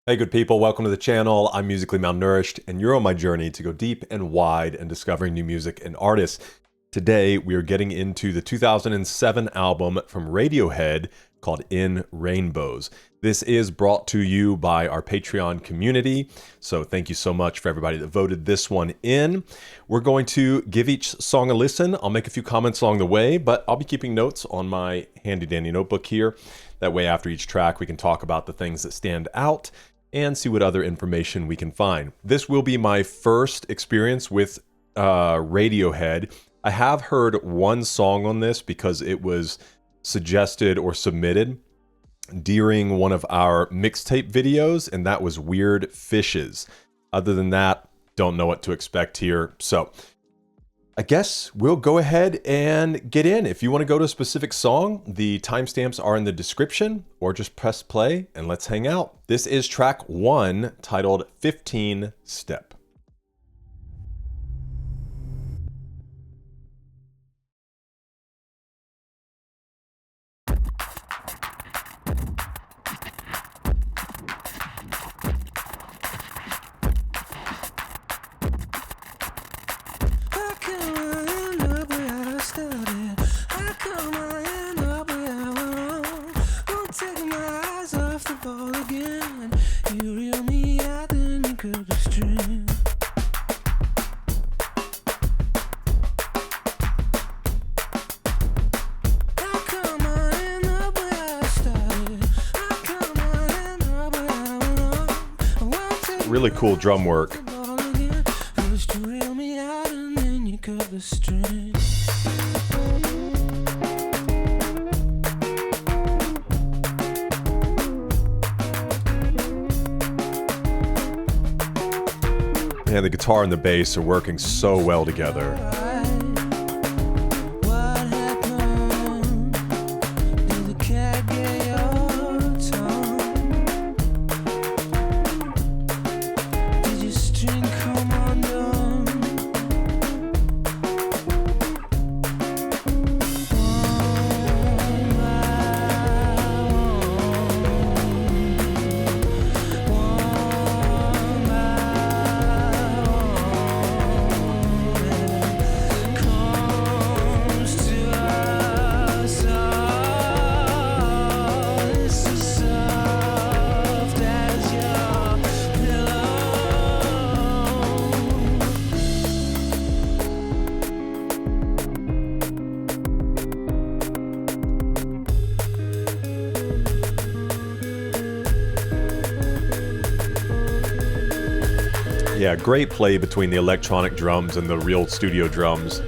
Hey good people, welcome to the channel. I'm Musically Malnourished and you're on my journey to go deep and wide and discovering new music and artists. Today we are getting into the 2007 album from Radiohead called In Rainbows. This is brought to you by our Patreon community, so thank you so much for everybody that voted this one in. We're going to give each song a listen. I'll make a few comments along the way, but I'll be keeping notes on my handy dandy notebook here. That way after each track we can talk about the things that stand out and see what other information we can find. This will be my first experience with Radiohead. I have heard one song on this because it was suggested or submitted during one of our mixtape videos, and that was Weird Fishes. Other than that, don't know what to expect here. So I guess we'll go ahead and get in. If you want to go to a specific song, the timestamps are in the description, or just press play and let's hang out. This is track 1, titled 15 Step. Really cool drum work. Man, the guitar and the bass are working so well together. Yeah, great play between the electronic drums and the real studio drums.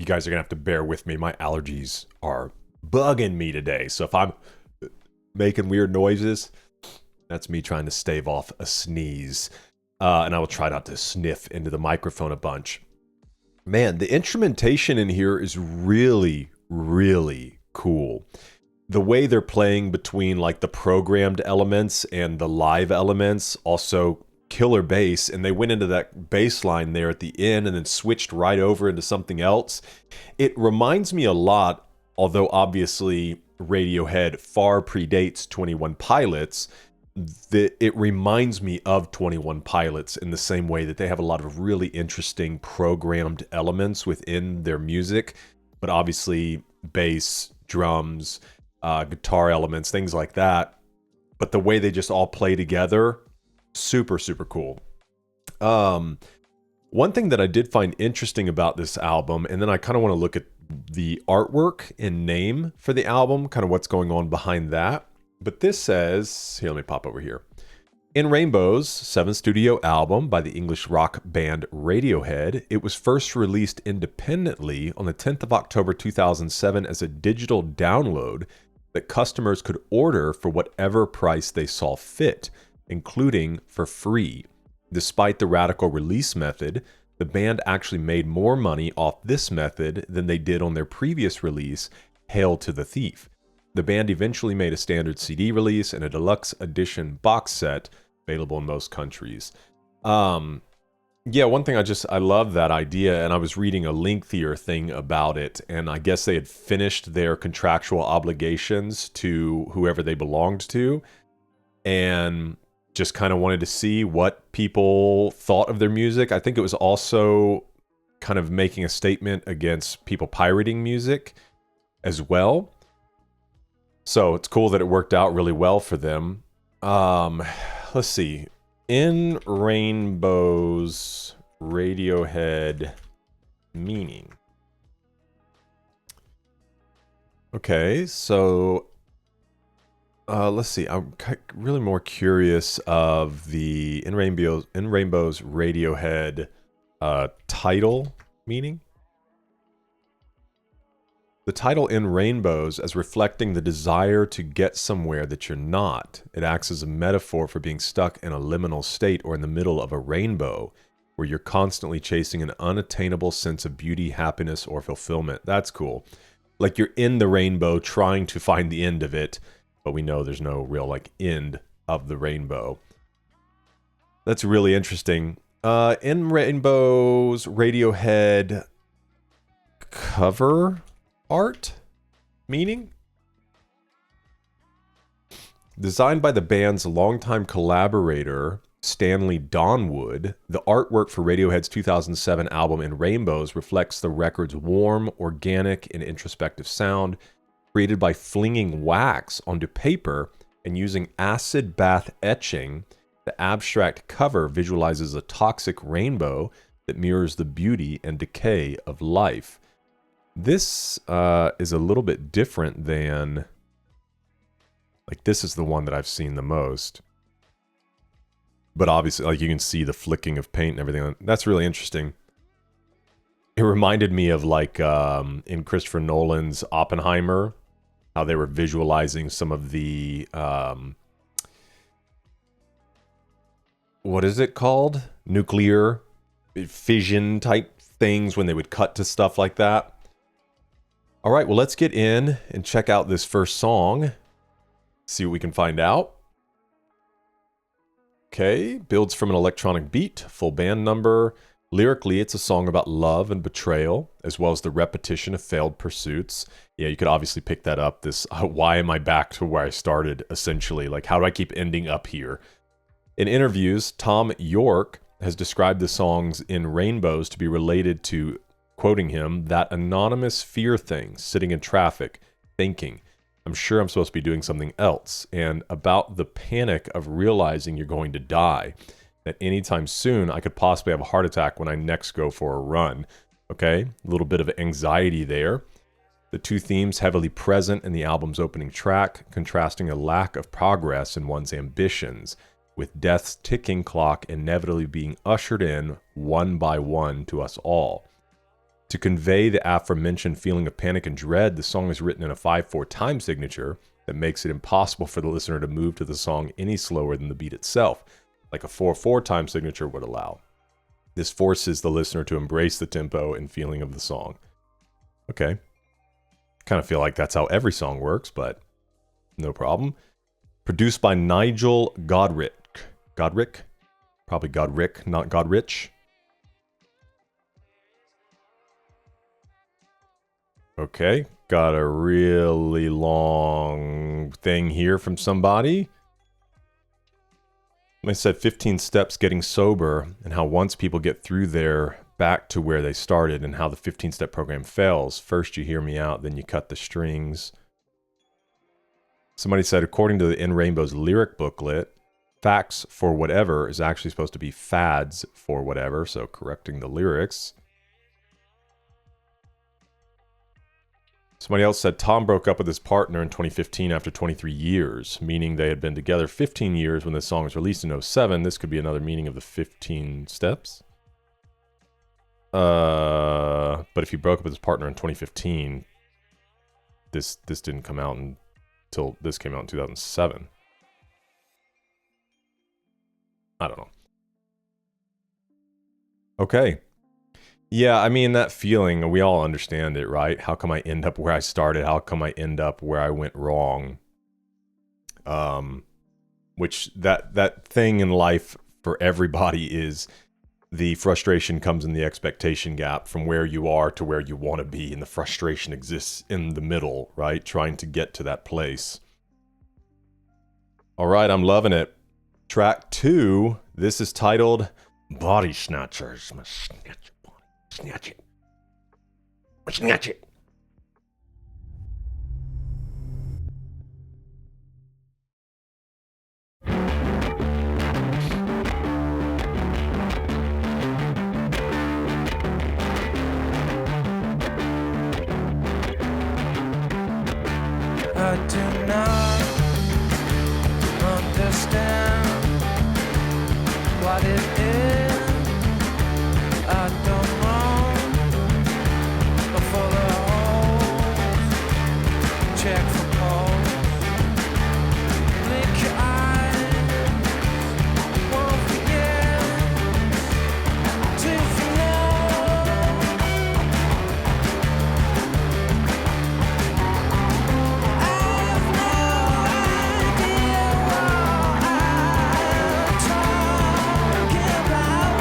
guys are going to have to bear with me. My allergies are bugging me today. So if I'm making weird noises, that's me trying to stave off a sneeze. And I will try not to sniff into the microphone a bunch. Man, the instrumentation in here is really, really cool. The way they're playing between like the programmed elements and the live elements, also killer bass, and they went into that bass line there at the end and then switched right over into something else. It reminds me a lot, although obviously Radiohead far predates 21 Pilots, it reminds me of 21 Pilots in the same way that they have a lot of really interesting programmed elements within their music, but obviously bass, drums, guitar elements, things like that. But the way they just all play together, super, super cool. One thing that I did find interesting about this album, and then I kind of want to look at the artwork and name for the album, kind of what's going on behind that. But this says, here, let me pop over here. In Rainbows' 7th studio album by the English rock band Radiohead, it was first released independently on the 10th of October 2007 as a digital download that customers could order for whatever price they saw fit, including for free. Despite the radical release method, the band actually made more money off this method than they did on their previous release, Hail to the Thief. The band eventually made a standard CD release and a deluxe edition box set available in most countries. Yeah, one thing I love that idea, and I was reading a lengthier thing about it, and I guess they had finished their contractual obligations to whoever they belonged to, and just kind of wanted to see what people thought of their music. I think it was also kind of making a statement against people pirating music as well. So it's cool that it worked out really well for them. Let's see. In Rainbows, Radiohead meaning. Okay, so let's see. I'm really more curious of the In Rainbows Radiohead title meaning. The title In Rainbows as reflecting the desire to get somewhere that you're not. It acts as a metaphor for being stuck in a liminal state or in the middle of a rainbow where you're constantly chasing an unattainable sense of beauty, happiness, or fulfillment. That's cool. Like you're in the rainbow trying to find the end of it, but we know there's no real like end of the rainbow. That's really interesting. In Rainbows Radiohead cover art meaning. Designed by the band's longtime collaborator Stanley Donwood, the artwork for Radiohead's 2007 album In Rainbows reflects the record's warm, organic, and introspective sound, created by flinging wax onto paper and using acid bath etching. The abstract cover visualizes a toxic rainbow that mirrors the beauty and decay of life. This is a little bit different than, like, this is the one that I've seen the most. But obviously, like, you can see the flicking of paint and everything. That's really interesting. It reminded me of, like, in Christopher Nolan's Oppenheimer, how they were visualizing some of the, what is it called? Nuclear fission type things when they would cut to stuff like that. All right, well, let's get in and check out this first song. See what we can find out. Okay, builds from an electronic beat, full band number. Lyrically, it's a song about love and betrayal, as well as the repetition of failed pursuits. Yeah, you could obviously pick that up. This, why am I back to where I started, essentially? Like, how do I keep ending up here? In interviews, Tom York has described the songs In Rainbows to be related to, quoting him, that anonymous fear thing, sitting in traffic, thinking, I'm sure I'm supposed to be doing something else, and about the panic of realizing you're going to die, that anytime soon I could possibly have a heart attack when I next go for a run. Okay, a little bit of anxiety there. The two themes heavily present in the album's opening track, contrasting a lack of progress in one's ambitions, with death's ticking clock inevitably being ushered in one by one to us all. To convey the aforementioned feeling of panic and dread, the song is written in a 5/4 time signature that makes it impossible for the listener to move to the song any slower than the beat itself, like a 4/4 time signature would allow. This forces the listener to embrace the tempo and feeling of the song. Okay. Kind of feel like that's how every song works, but no problem. Produced by Nigel Godrich. Godrich? Probably Godrich, not Godrich. Okay, got a really long thing here from somebody. I said 15 steps getting sober, and how once people get through there, back to where they started, and how the 15-step program fails. First you hear me out, then you cut the strings. Somebody said, according to the In Rainbow's lyric booklet, facts for whatever is actually supposed to be fads for whatever, so correcting the lyrics. Somebody else said Tom broke up with his partner in 2015 after 23 years, meaning they had been together 15 years when this song was released in 2007. This could be another meaning of the 15 steps. But if he broke up with his partner in 2015, this didn't come out until this came out in 2007. I don't know. Okay. Yeah, I mean, that feeling, we all understand it, right? How come I end up where I started? How come I end up where I went wrong? Which that thing in life for everybody is the frustration comes in the expectation gap from where you are to where you want to be, and the frustration exists in the middle, right? Trying to get to that place. All right, I'm loving it. Track 2, this is titled Bodysnatchers. Snatch it. Snatch it. I do not understand what it is. I don't know. For the holes, check for poles. Blink your eyes, won't forget to flow. I have no idea what I'm talking about.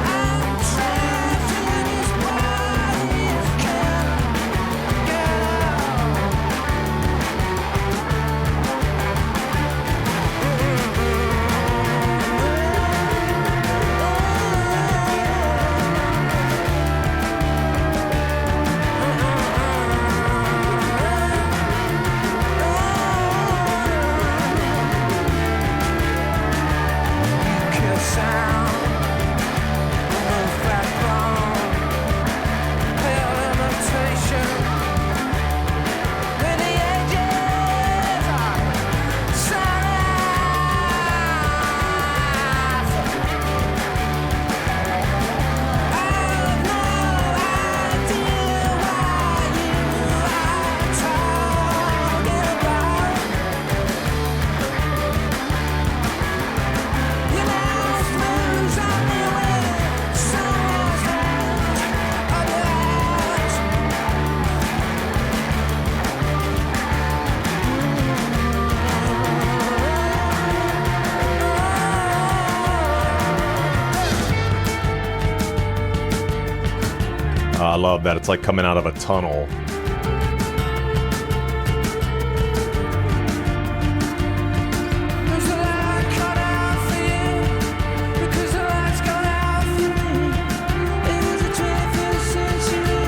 I'm trapped in his body, can't get out. Sound, move backbone, pale imitation. When the edges are soft, I have no idea what you are talking about. You lost moves on me with someone's hands on your eyes. I love that. It's like coming out of a tunnel. There's a light cut out for you, because the light's gone out for me. It was the 21st century.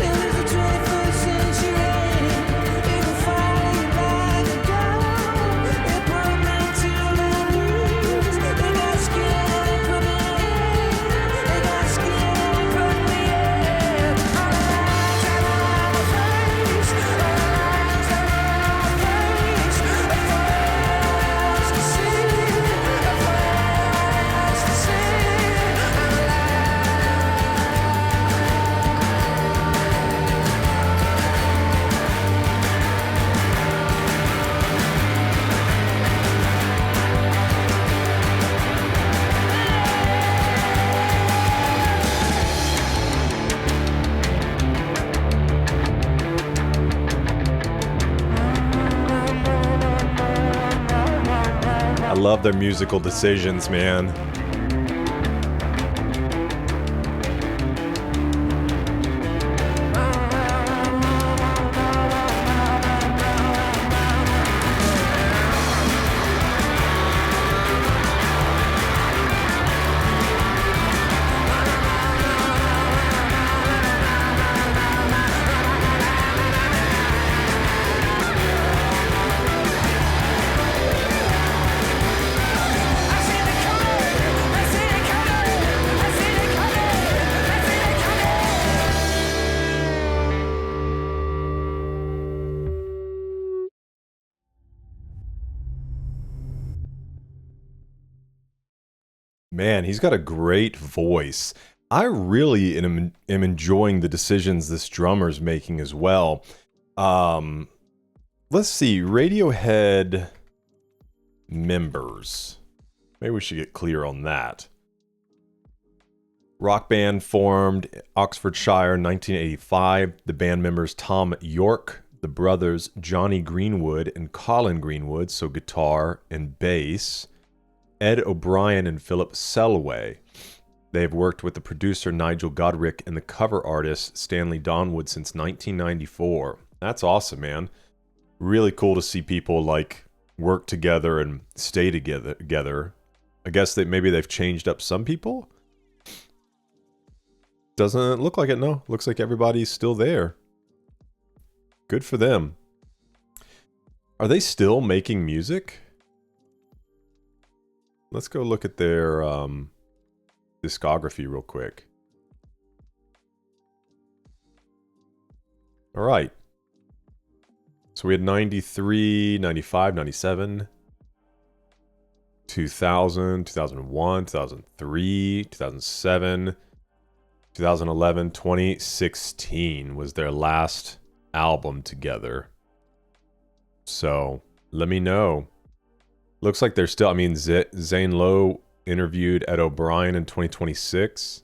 It was the 21st century. It can follow you by the door. It brought me to my knees. They got scared and put me in. They got scared and put me in. On the lights, love their musical decisions, man. Man, he's got a great voice. I really am enjoying the decisions this drummer's making as well. Let's see, Radiohead members. Maybe we should get clear on that. Rock band formed Oxfordshire 1985. The band members Tom York, the brothers Johnny Greenwood and Colin Greenwood, so guitar and bass. Ed O'Brien and Philip Selway. They have worked with the producer Nigel Godrich and the cover artist Stanley Donwood since 1994. That's awesome, man. Really cool to see people like work together and stay together. I guess that maybe they've changed up some people. Doesn't look like it, no. Looks like everybody's still there. Good for them. Are they still making music? Let's go look at their discography real quick. All right. So we had 93, 95, 97, 2000, 2001, 2003, 2007, 2011, 2016 was their last album together. So let me know. Looks like they're still, I mean, Zane Lowe interviewed Ed O'Brien in 2026.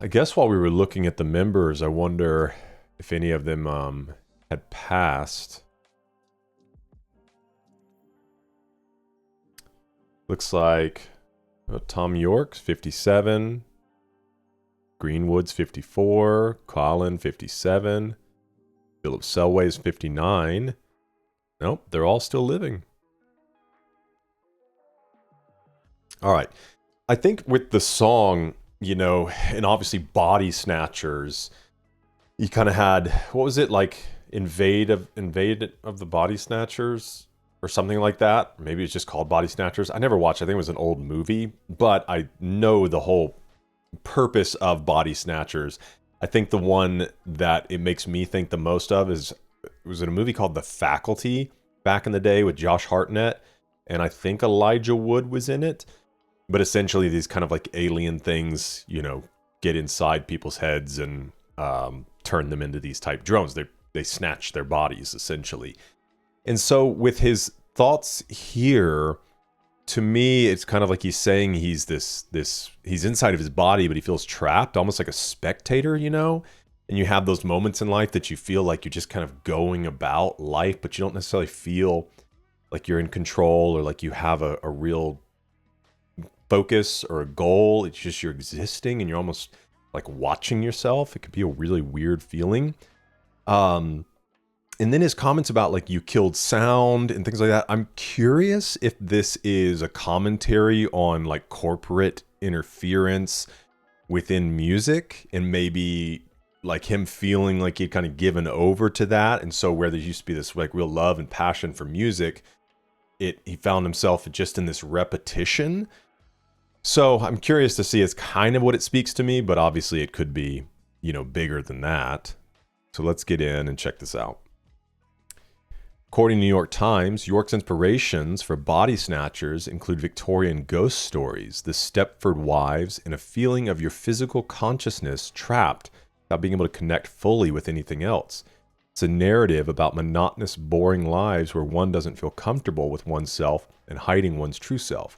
I guess while we were looking at the members, I wonder if any of them had passed. Looks like Tom York's 57, Greenwood's 54, Colin 57, Philip Selway's 59. Nope, they're all still living. All right. I think with the song, you know, and obviously Bodysnatchers, you kind of had, what was it, like Invade of the Bodysnatchers or something like that? Maybe it's just called Bodysnatchers. I never watched it. I think it was an old movie, but I know the whole purpose of Bodysnatchers. I think the one that it makes me think the most of is, was in a movie called The Faculty back in the day with Josh Hartnett, and I think Elijah Wood was in it. But essentially these kind of like alien things, you know, get inside people's heads and turn them into these type drones. They snatch their bodies essentially. And so with his thoughts here, to me, it's kind of like he's saying he's he's inside of his body, but he feels trapped, almost like a spectator, you know? And you have those moments in life that you feel like you're just kind of going about life, but you don't necessarily feel like you're in control or like you have a real focus or a goal. It's just you're existing and you're almost like watching yourself. It could be a really weird feeling. And then his comments about like you killed sound and things like that. I'm curious if this is a commentary on like corporate interference within music and maybe like him feeling like he'd kind of given over to that. And so where there used to be this like real love and passion for music, he found himself just in this repetition. So I'm curious to see, it's kind of what it speaks to me, but obviously it could be, you know, bigger than that. So let's get in and check this out. According to New York Times, York's inspirations for Bodysnatchers include Victorian ghost stories, the Stepford Wives, and a feeling of your physical consciousness trapped without being able to connect fully with anything else. It's a narrative about monotonous, boring lives where one doesn't feel comfortable with oneself and hiding one's true self.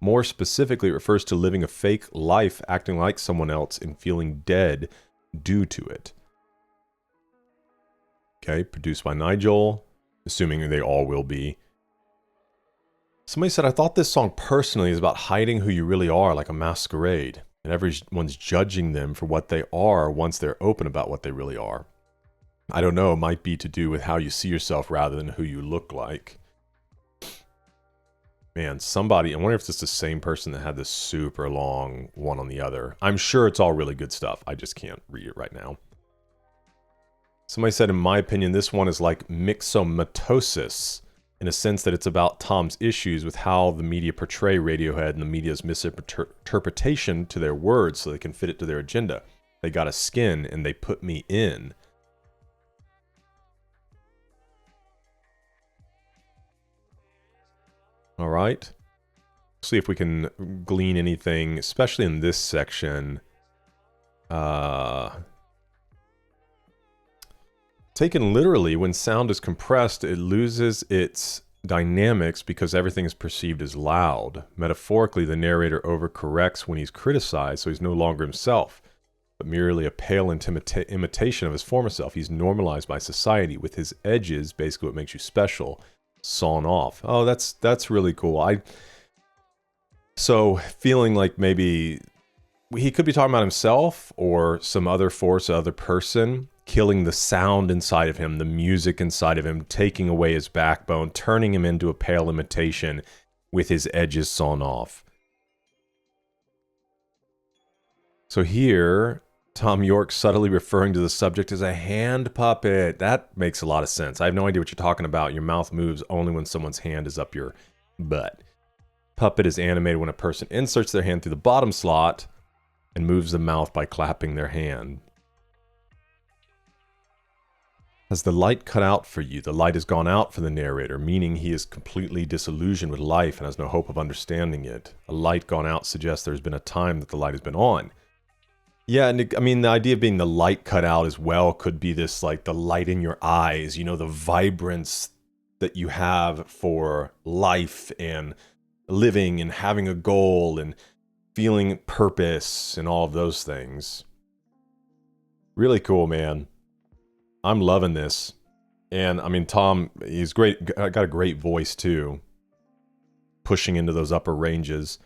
More specifically, it refers to living a fake life, acting like someone else, and feeling dead due to it. Okay, produced by Nigel, assuming they all will be. Somebody said, I thought this song personally is about hiding who you really are like a masquerade, and everyone's judging them for what they are once they're open about what they really are. I don't know, it might be to do with how you see yourself rather than who you look like. Man, somebody, I wonder if it's the same person that had this super long one on the other. I'm sure it's all really good stuff. I just can't read it right now. Somebody said, in my opinion, this one is like myxomatosis, in a sense that it's about Tom's issues with how the media portray Radiohead and the media's misinterpretation to their words so they can fit it to their agenda. They got a skin and they put me in. All right. See if we can glean anything, especially in this section. Taken literally, when sound is compressed, it loses its dynamics because everything is perceived as loud. Metaphorically, the narrator overcorrects when he's criticized, so he's no longer himself, but merely a pale imitation of his former self. He's normalized by society with his edges, basically what makes you special, sawn off. Oh, that's really cool. So feeling like maybe he could be talking about himself or some other force, other person, killing the sound inside of him, the music inside of him, taking away his backbone, turning him into a pale imitation with his edges sawn off. So here, Tom York subtly referring to the subject as a hand puppet. That makes a lot of sense. I have no idea what you're talking about. Your mouth moves only when someone's hand is up your butt. Puppet is animated when a person inserts their hand through the bottom slot and moves the mouth by clapping their hand. Has the light cut out for you? The light has gone out for the narrator, meaning he is completely disillusioned with life and has no hope of understanding it. A light gone out suggests there's been a time that the light has been on. Yeah, and I mean, the idea of being the light cut out as well could be this, like, the light in your eyes, you know, the vibrance that you have for life and living and having a goal and feeling purpose and all of those things. Really cool, man. I'm loving this. And, I mean, Tom, he's great. Got a great voice, too. Pushing into those upper ranges.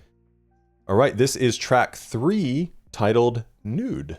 All right, this is track 3, titled Nude.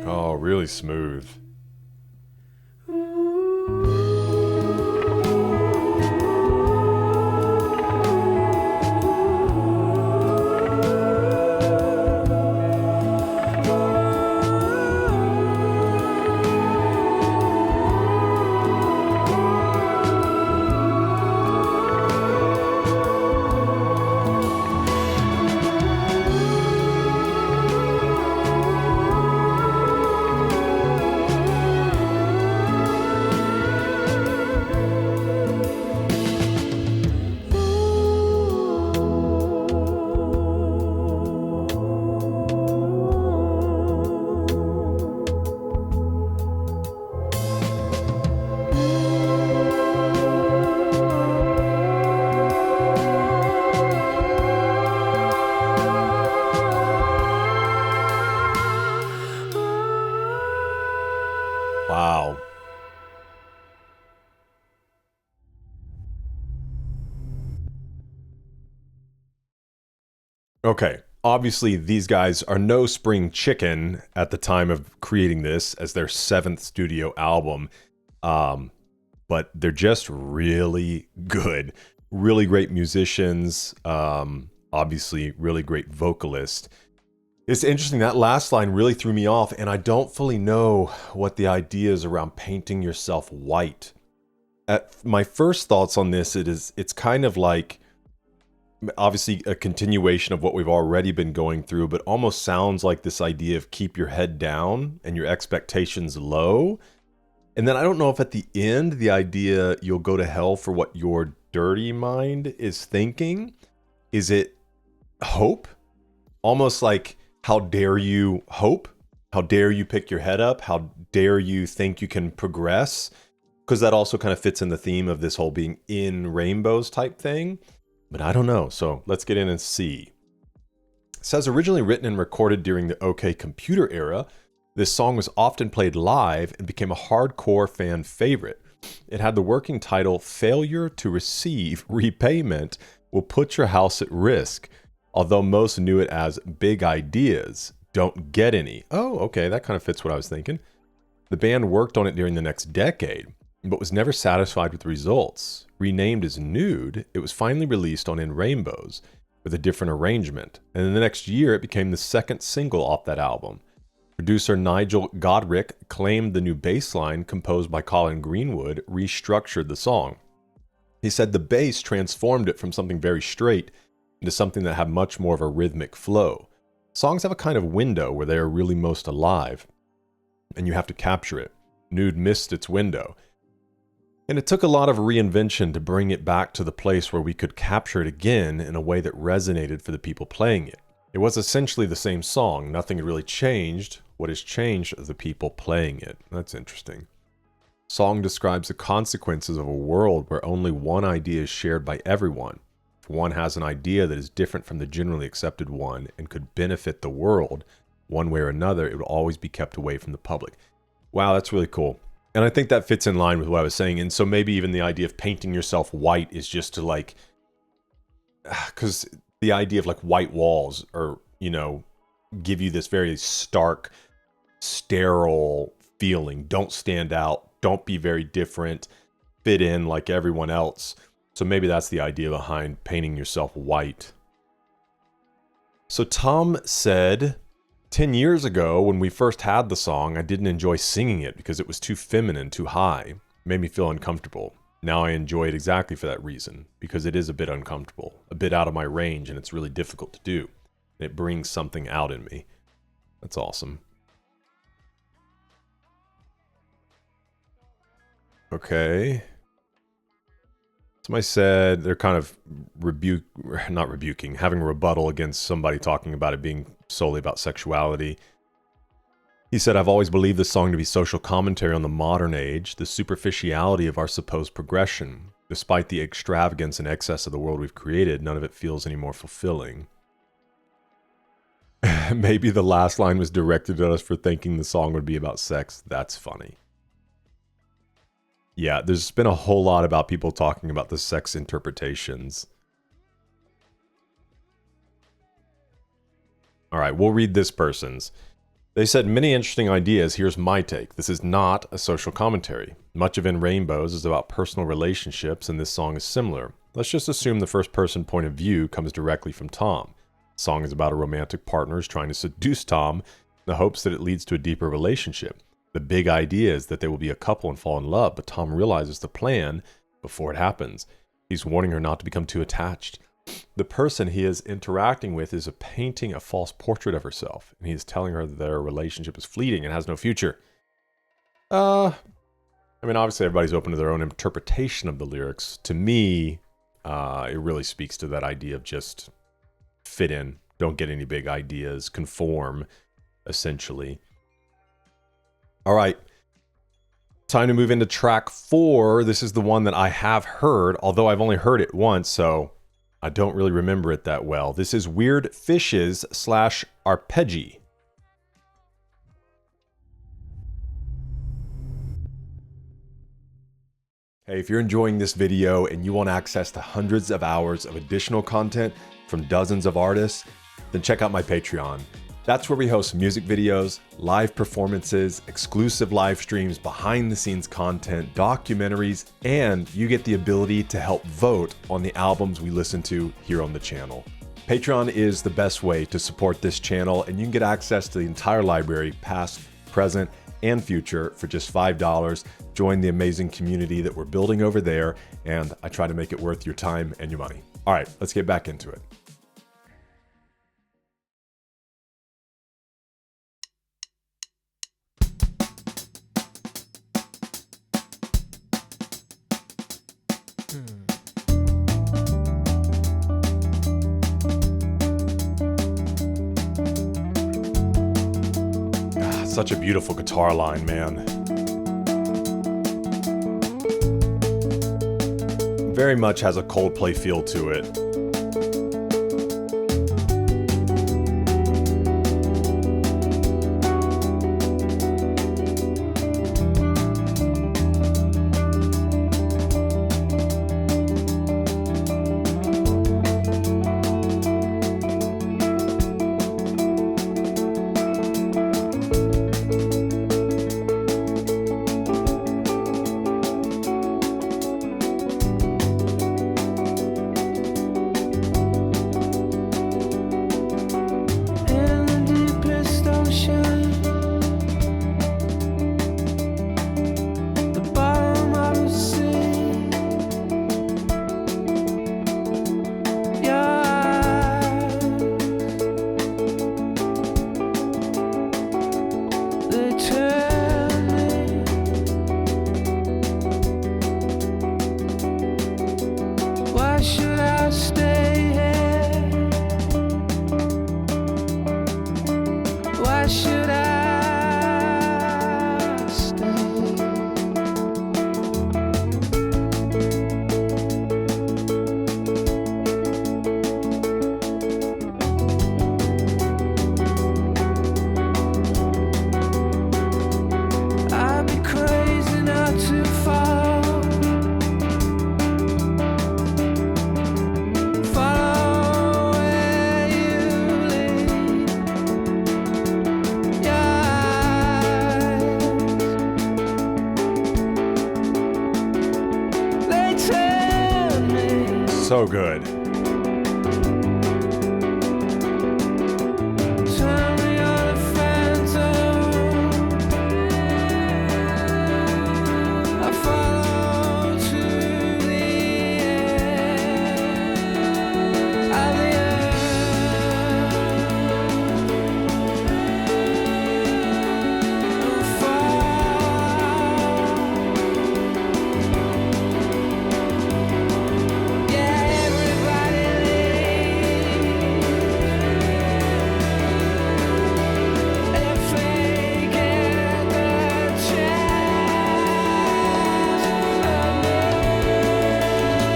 Oh, really smooth. Wow. Okay. Obviously, these guys are no spring chicken at the time of creating this as their 7th studio album. But they're just really good. Really great musicians. Obviously, really great vocalist. It's interesting, that last line really threw me off, and I don't fully know what the idea is around painting yourself white. At my first thoughts on this, it's kind of like, obviously a continuation of what we've already been going through, but almost sounds like this idea of keep your head down and your expectations low. And then I don't know if at the end, the idea you'll go to hell for what your dirty mind is thinking. Is it hope? Almost like, how dare you hope? How dare you pick your head up? How dare you think you can progress? Because that also kind of fits in the theme of this whole being in rainbows type thing. But I don't know. So let's get in and see. It says originally written and recorded during the OK Computer era, this song was often played live and became a hardcore fan favorite. It had the working title, Failure to Receive Repayment Will Put Your House at Risk, although most knew it as Big Ideas, Don't Get Any. Oh, okay, that kind of fits what I was thinking. The band worked on it during the next decade, but was never satisfied with the results. Renamed as Nude, it was finally released on In Rainbows with a different arrangement, and in the next year it became the 2nd single off that album. Producer Nigel Godrich claimed the new bass line, composed by Colin Greenwood, restructured the song. He said the bass transformed it from something very straight into something that had much more of a rhythmic flow. Songs have a kind of window where they are really most alive, and you have to capture it. Nude missed its window. And it took a lot of reinvention to bring it back to the place where we could capture it again in a way that resonated for the people playing it. It was essentially the same song. Nothing had really changed. What has changed is the people playing it. That's interesting. Song describes the consequences of a world where only one idea is shared by everyone. If one has an idea that is different from the generally accepted one and could benefit the world one way or another, it would always be kept away from the public. Wow, that's really cool. And I think that fits in line with what I was saying. And so maybe even the idea of painting yourself white is just to like, because the idea of like white walls or, you know, give you this very stark, sterile feeling. Don't stand out. Don't be very different. Fit in like everyone else. So maybe that's the idea behind painting yourself white. So Tom said, 10 years ago, when we first had the song, I didn't enjoy singing it because it was too feminine, too high. It made me feel uncomfortable. Now I enjoy it exactly for that reason, because it is a bit uncomfortable, a bit out of my range, and it's really difficult to do. It brings something out in me. That's awesome. Okay. Somebody said they're kind of not rebuking, having a rebuttal against somebody talking about it being solely about sexuality. He said, I've always believed this song to be social commentary on the modern age, the superficiality of our supposed progression. Despite the extravagance and excess of the world we've created, none of it feels any more fulfilling. Maybe the last line was directed at us for thinking the song would be about sex. That's funny. Yeah, there's been a whole lot about people talking about the sex interpretations. All right, we'll read this person's. They said many interesting ideas. Here's my take. This is not a social commentary. Much of In Rainbows is about personal relationships, and this song is similar. Let's just assume the first person point of view comes directly from Tom. The song is about a romantic partner trying to seduce Tom in the hopes that it leads to a deeper relationship. The big idea is that they will be a couple and fall in love, but Tom realizes the plan before it happens. He's warning her not to become too attached. The person he is interacting with is painting a false portrait of herself, and he is telling her that their relationship is fleeting and has no future. Obviously everybody's open to their own interpretation of the lyrics. To me, it really speaks to that idea of just fit in, don't get any big ideas, conform, essentially. All right, time to move into track 4. This is the one that I have heard, although I've only heard it once, so I don't really remember it that well. This is Weird Fishes / Arpeggi. Hey, if you're enjoying this video and you want access to hundreds of hours of additional content from dozens of artists, then check out my Patreon. That's where we host music videos, live performances, exclusive live streams, behind the scenes content, documentaries, and you get the ability to help vote on the albums we listen to here on the channel. Patreon is the best way to support this channel, and you can get access to the entire library, past, present, and future for just $5. Join the amazing community that we're building over there, and I try to make it worth your time and your money. All right, let's get back into it. Such a beautiful guitar line, man. Very much has a Coldplay feel to it. So good.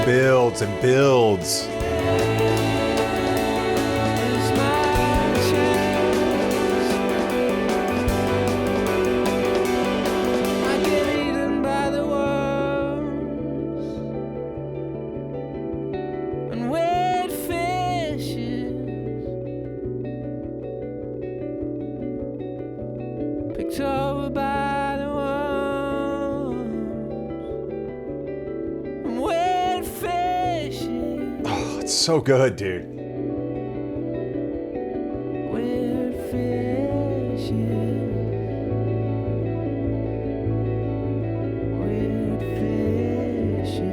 Builds and builds. It's so good, dude. We're fishes. We're fishes.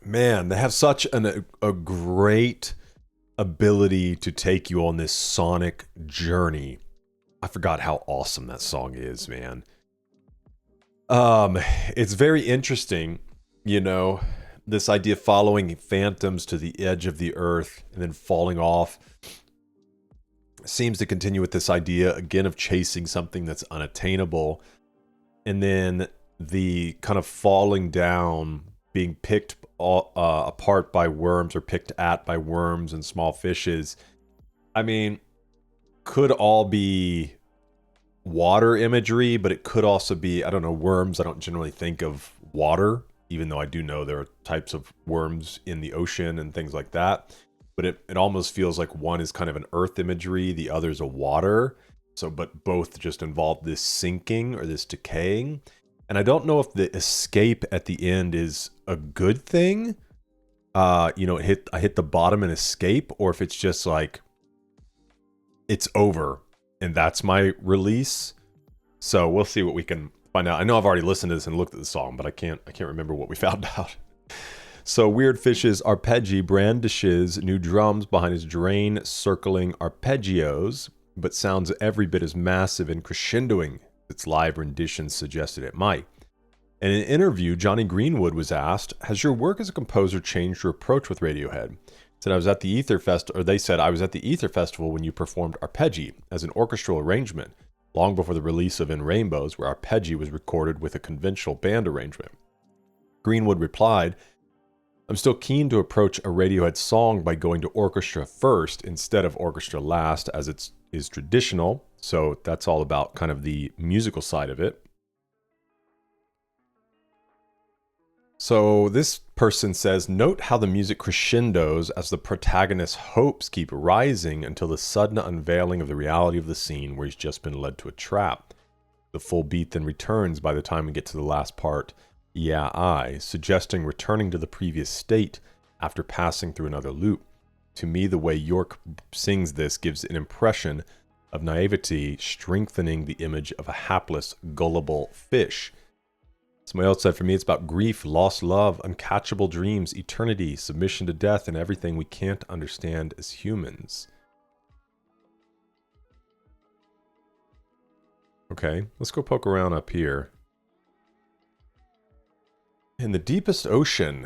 Man, they have such a great ability to take you on this sonic journey. I forgot how awesome that song is, man. It's very interesting, you know, this idea of following phantoms to the edge of the earth and then falling off seems to continue with this idea again of chasing something that's unattainable, and then the kind of falling down, being picked apart by worms or picked at by worms and small fishes. I mean, could all be water imagery, but it could also be, I don't know, worms. I don't generally think of water, even though I do know there are types of worms in the ocean and things like that. But it almost feels like one is kind of an earth imagery, the other is a water. So, but both just involve this sinking or this decaying. And I don't know if the escape at the end is a good thing. You know, I hit the bottom and escape, or if it's just like, it's over and that's my release. So we'll see what we can find out. I know I've already listened to this and looked at the song, but I can't remember what we found out. So Weird Fish's Arpeggi brandishes new drums behind his drain circling arpeggios, but sounds every bit as massive and crescendoing its live rendition suggested it might. In an interview, Johnny Greenwood was asked, "Has your work as a composer changed your approach with Radiohead?" He said, "I was at the Ether Festival," or they said, "I was at the Ether Festival when you performed Arpeggi as an orchestral arrangement, long before the release of In Rainbows, where Arpeggi was recorded with a conventional band arrangement." Greenwood replied, "I'm still keen to approach a Radiohead song by going to orchestra first instead of orchestra last, as it is traditional." So that's all about kind of the musical side of it. So this person says, "Note how the music crescendos as the protagonist's hopes keep rising until the sudden unveiling of the reality of the scene where he's just been led to a trap. The full beat then returns by the time we get to the last part, 'Yeah, I,' suggesting returning to the previous state after passing through another loop. To me, the way York sings this gives an impression of naivety, strengthening the image of a hapless, gullible fish." Somebody else said, "For me, it's about grief, lost love, uncatchable dreams, eternity, submission to death, and everything we can't understand as humans." Okay, let's go poke around up here. "In the deepest ocean,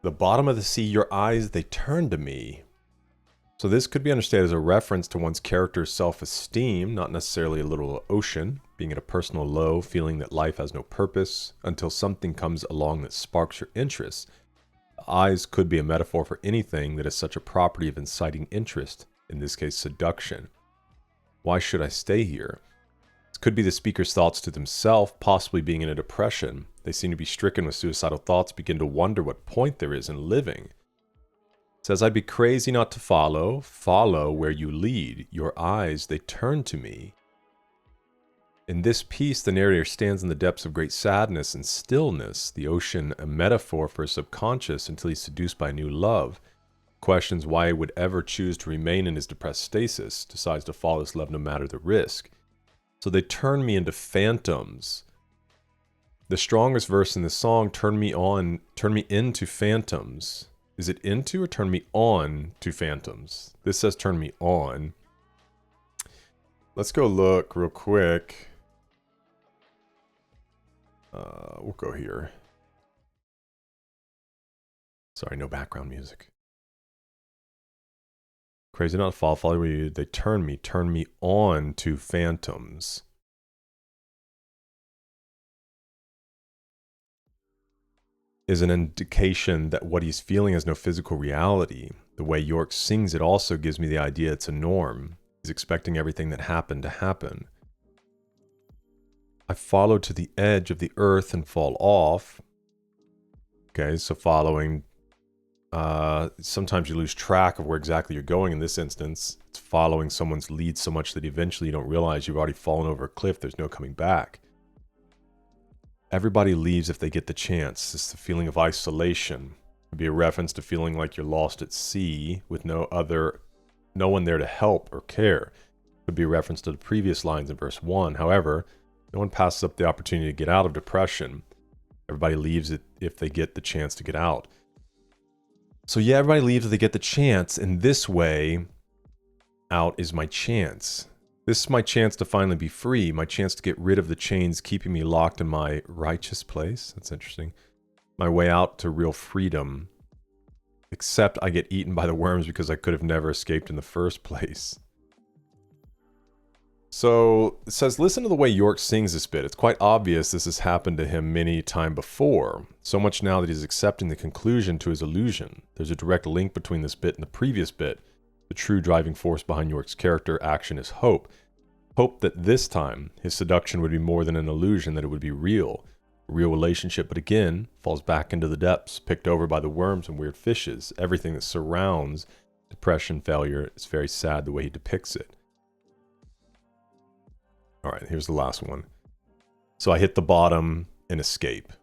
the bottom of the sea, your eyes, they turn to me." So this could be understood as a reference to one's character's self-esteem, not necessarily a little ocean, being at a personal low, feeling that life has no purpose, until something comes along that sparks your interest. Eyes could be a metaphor for anything that is such a property of inciting interest, in this case seduction. Why should I stay here? This could be the speaker's thoughts to themselves, possibly being in a depression. They seem to be stricken with suicidal thoughts, begin to wonder what point there is in living. It says, I'd be crazy not to follow where you lead. Your eyes, they turn to me. In this piece, the narrator stands in the depths of great sadness and stillness, the ocean a metaphor for his subconscious until he's seduced by new love. Questions why he would ever choose to remain in his depressed stasis, decides to follow his love no matter the risk. So they turn me into phantoms. The strongest verse in the song, turn me into phantoms. Is it into or turn me on to phantoms? This says turn me on. Let's go look real quick. We'll go here. Sorry, no background music. Crazy not to follow you. They turn me on to phantoms. Is an indication that what he's feeling has no physical reality. The way York sings it also gives me the idea it's a norm. He's expecting everything that happened to happen. I follow to the edge of the earth and fall off. Okay, so following. Sometimes you lose track of where exactly you're going. In this instance, it's following someone's lead so much that eventually you don't realize you've already fallen over a cliff. There's no coming back. Everybody leaves if they get the chance. It's the feeling of isolation. It would be a reference to feeling like you're lost at sea with no one there to help or care. It would be a reference to the previous lines in verse 1. However, no one passes up the opportunity to get out of depression. Everybody leaves it if they get the chance to get out. So yeah, everybody leaves if they get the chance. In this way, out is my chance. This is my chance to finally be free, my chance to get rid of the chains keeping me locked in my righteous place. That's interesting. My way out to real freedom. Except I get eaten by the worms because I could have never escaped in the first place. So it says, listen to the way York sings this bit. It's quite obvious this has happened to him many times before. So much now that he's accepting the conclusion to his illusion. There's a direct link between this bit and the previous bit. The true driving force behind York's character action is hope. Hope that this time his seduction would be more than an illusion, that it would be real. A real relationship, but again, falls back into the depths, picked over by the worms and weird fishes. Everything that surrounds depression, failure, is very sad the way he depicts it. All right, here's the last one. So I hit the bottom and escape.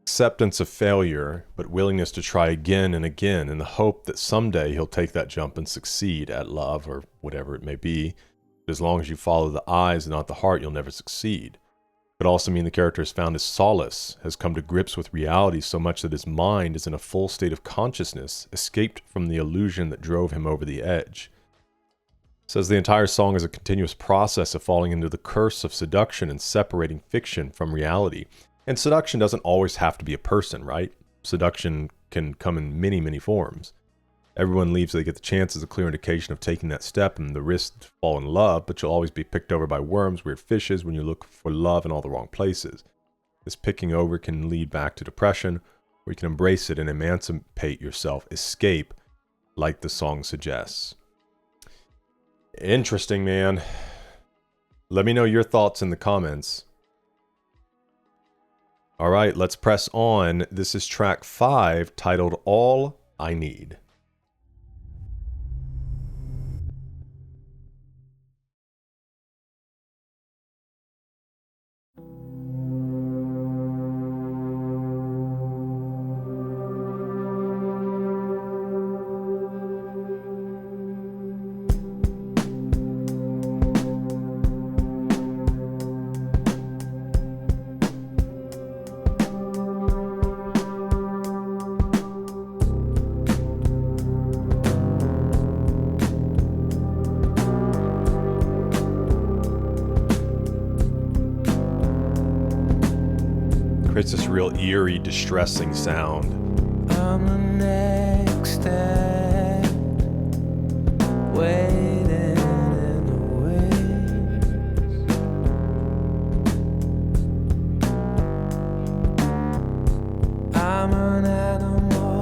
Acceptance of failure, but willingness to try again and again in the hope that someday he'll take that jump and succeed at love or whatever it may be. But as long as you follow the eyes and not the heart, you'll never succeed. It could also mean the character has found his solace, has come to grips with reality so much that his mind is in a full state of consciousness, escaped from the illusion that drove him over the edge. Says the entire song is a continuous process of falling into the curse of seduction and separating fiction from reality. And seduction doesn't always have to be a person, right? Seduction can come in many, many forms. Everyone leaves so they get the chance as a clear indication of taking that step and the risk to fall in love, but you'll always be picked over by worms, weird fishes when you look for love in all the wrong places. This picking over can lead back to depression, or you can embrace it and emancipate yourself, escape, like the song suggests. Interesting, man. Let me know your thoughts in the comments. All right, let's press on. This is track 5, titled All I Need. Creates this real eerie, distressing sound. I'm the next step, waiting in the wings. I'm an animal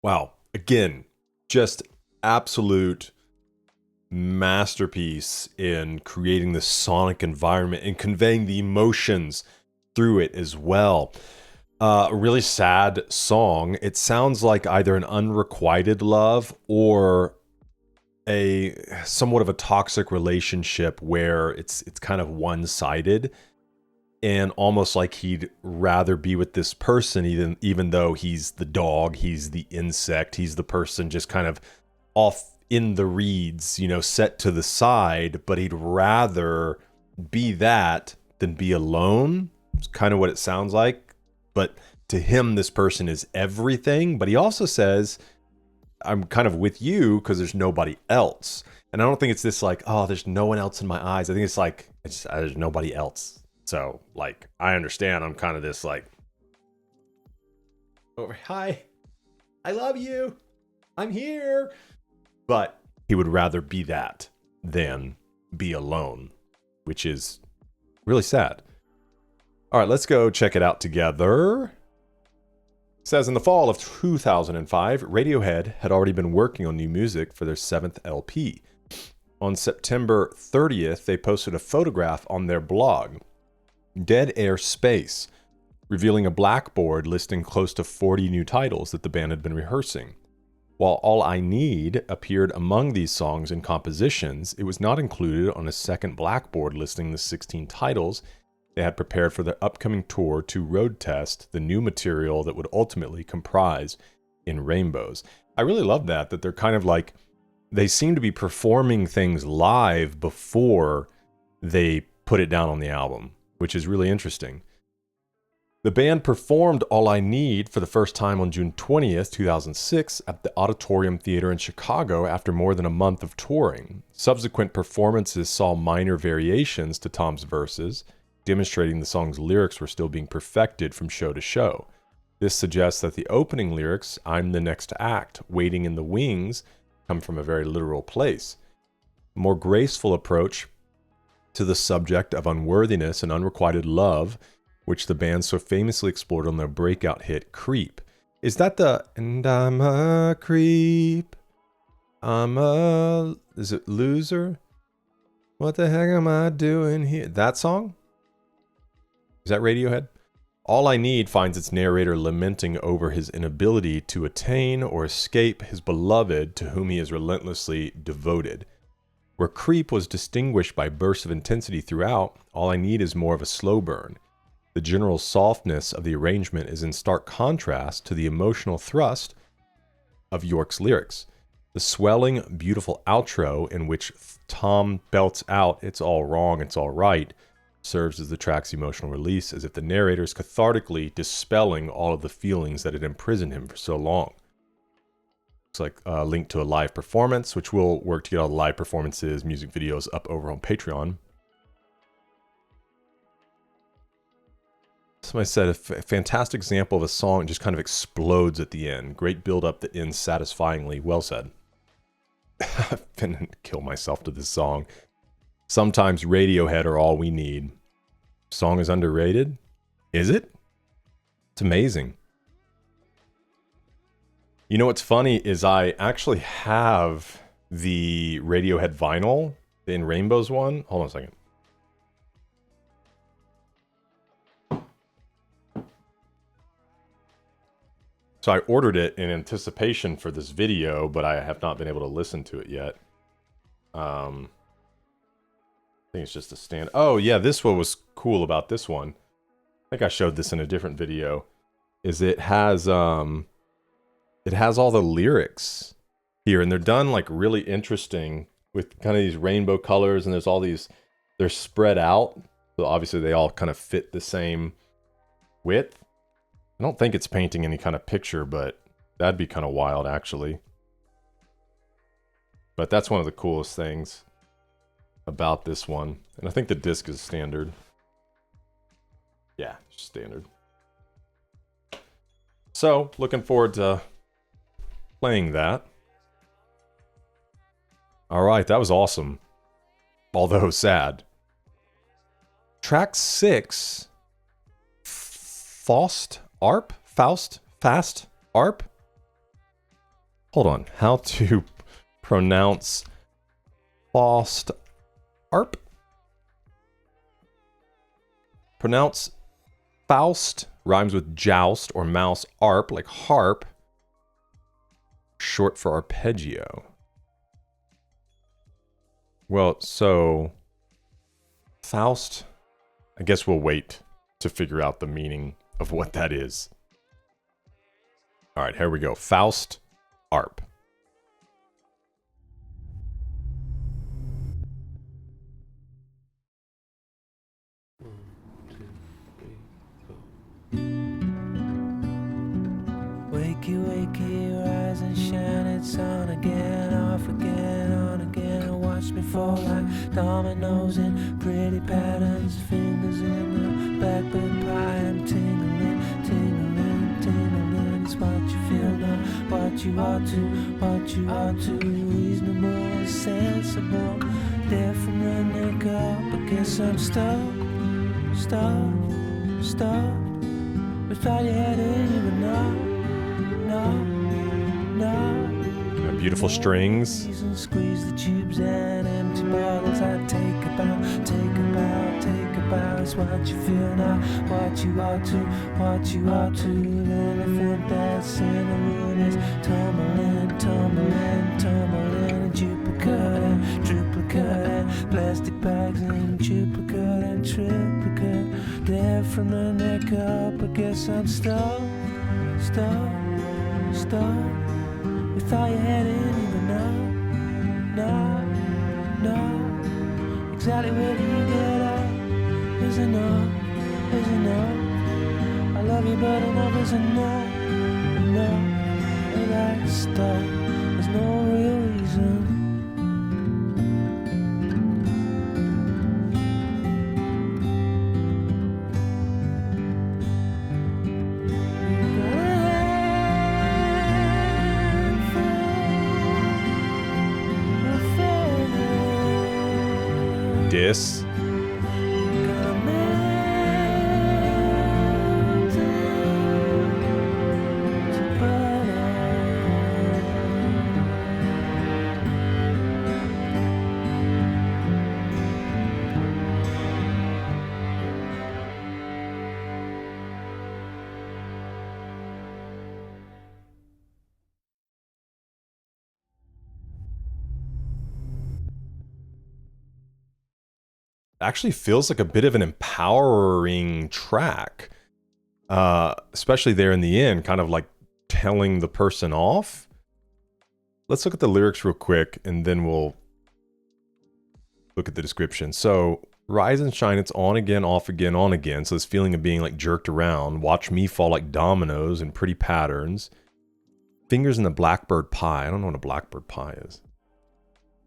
Wow. Again, just absolute masterpiece in creating the sonic environment and conveying the emotions through it as well. A really sad song. It sounds like either an unrequited love or a somewhat of a toxic relationship where it's kind of one-sided, and almost like he'd rather be with this person even though he's the dog, he's the insect, he's the person just kind of off in the reeds, set to the side, but he'd rather be that than be alone. It's kind of what it sounds like. But to him, this person is everything. But he also says, I'm kind of with you because there's nobody else. And I don't think it's this like, oh, there's no one else in my eyes. I think it's like, there's nobody else. So, like, I understand I'm kind of this like, oh, hi, I love you, I'm here. But he would rather be that than be alone, which is really sad. All right, let's go check it out together. It says in the fall of 2005, Radiohead had already been working on new music for their 7th LP. On September 30th, they posted a photograph on their blog, Dead Air Space, revealing a blackboard listing close to 40 new titles that the band had been rehearsing. While All I Need appeared among these songs and compositions, it was not included on a second blackboard listing the 16 titles they had prepared for their upcoming tour to road test the new material that would ultimately comprise In Rainbows. I really love that they're kind of like, they seem to be performing things live before they put it down on the album, which is really interesting. The band performed All I Need for the first time on June 20th, 2006 at the Auditorium Theater in Chicago after more than a month of touring. Subsequent performances saw minor variations to Tom's verses, demonstrating the song's lyrics were still being perfected from show to show. This suggests that the opening lyrics, I'm the next act, waiting in the wings, come from a very literal place. A more graceful approach to the subject of unworthiness and unrequited love, which the band so famously explored on their breakout hit, Creep. Is that the, and I'm a creep, is it loser? What the heck am I doing here? That song? Is that Radiohead? All I Need finds its narrator lamenting over his inability to attain or escape his beloved to whom he is relentlessly devoted. Where Creep was distinguished by bursts of intensity throughout, All I Need is more of a slow burn. The general softness of the arrangement is in stark contrast to the emotional thrust of York's lyrics. The swelling, beautiful outro in which Tom belts out, "It's all wrong, it's all right," serves as the track's emotional release, as if the narrator is cathartically dispelling all of the feelings that had imprisoned him for so long. Looks like a link to a live performance, which will work to get all the live performances, music videos up over on Patreon. Somebody said a fantastic example of a song that just kind of explodes at the end. Great build up that ends satisfyingly. Well said. I've been to kill myself to this song. Sometimes Radiohead are all we need. Song is underrated? Is it? It's amazing. You know what's funny is I actually have the Radiohead vinyl, the In Rainbows one. Hold on a second. So I ordered it in anticipation for this video, but I have not been able to listen to it yet. I think it's just a stand. Oh yeah, this one was cool about this one. I think I showed this in a different video. Is it has all the lyrics here, and they're done like really interesting with kind of these rainbow colors, and there's all these, they're spread out. So obviously they all kind of fit the same width. I don't think it's painting any kind of picture, but that'd be kind of wild, actually. But that's one of the coolest things about this one. And I think the disc is standard. Yeah, standard. So, looking forward to playing that. All right, that was awesome. Although sad. Track 6, Faust Arp? Fast Arp? Hold on. How to pronounce Faust Arp? Pronounce Faust, rhymes with joust or mouse, arp, like harp, short for arpeggio. Well, so Faust, I guess we'll wait to figure out the meaning of what that is. All right, here we go. Faust Arp. Wakey, wakey, rise and shine, it's on again, off again, on again. Watch me fall like dominoes in pretty patterns, fingers in the blackbird pie. I'm tingling, tingling, tingling. It's what you feel, not what you ought to, what you ought to. Reasonable, sensible, there from the neck up. I guess I'm stuck, stuck, stuck. We thought you had it, but no. No. Beautiful strings. Squeeze the tubes and empty bottles. I take a bow, take a bow, take a bow. It's what you feel, not what you ought to, what you ought to. The elephant that's in the room is tumbling, tumbling, tumbling. And duplicate and triplicate and plastic bags and duplicate and triplicate. There from the neck up, I guess I'm stuck, stuck. Stuck. We thought you had it, but no. Exactly where do you get up? Is enough, is enough. I love you, but enough is enough. Enough of that stuff. There's no real reason. Dis. Actually feels like a bit of an empowering track, especially there in the end, kind of like telling the person off. Let's look at the lyrics real quick and then we'll look at the description. So rise and shine, it's on again, off again, on again. So this feeling of being like jerked around. Watch me fall like dominoes in pretty patterns. Fingers in the blackbird pie. I don't know what a blackbird pie is.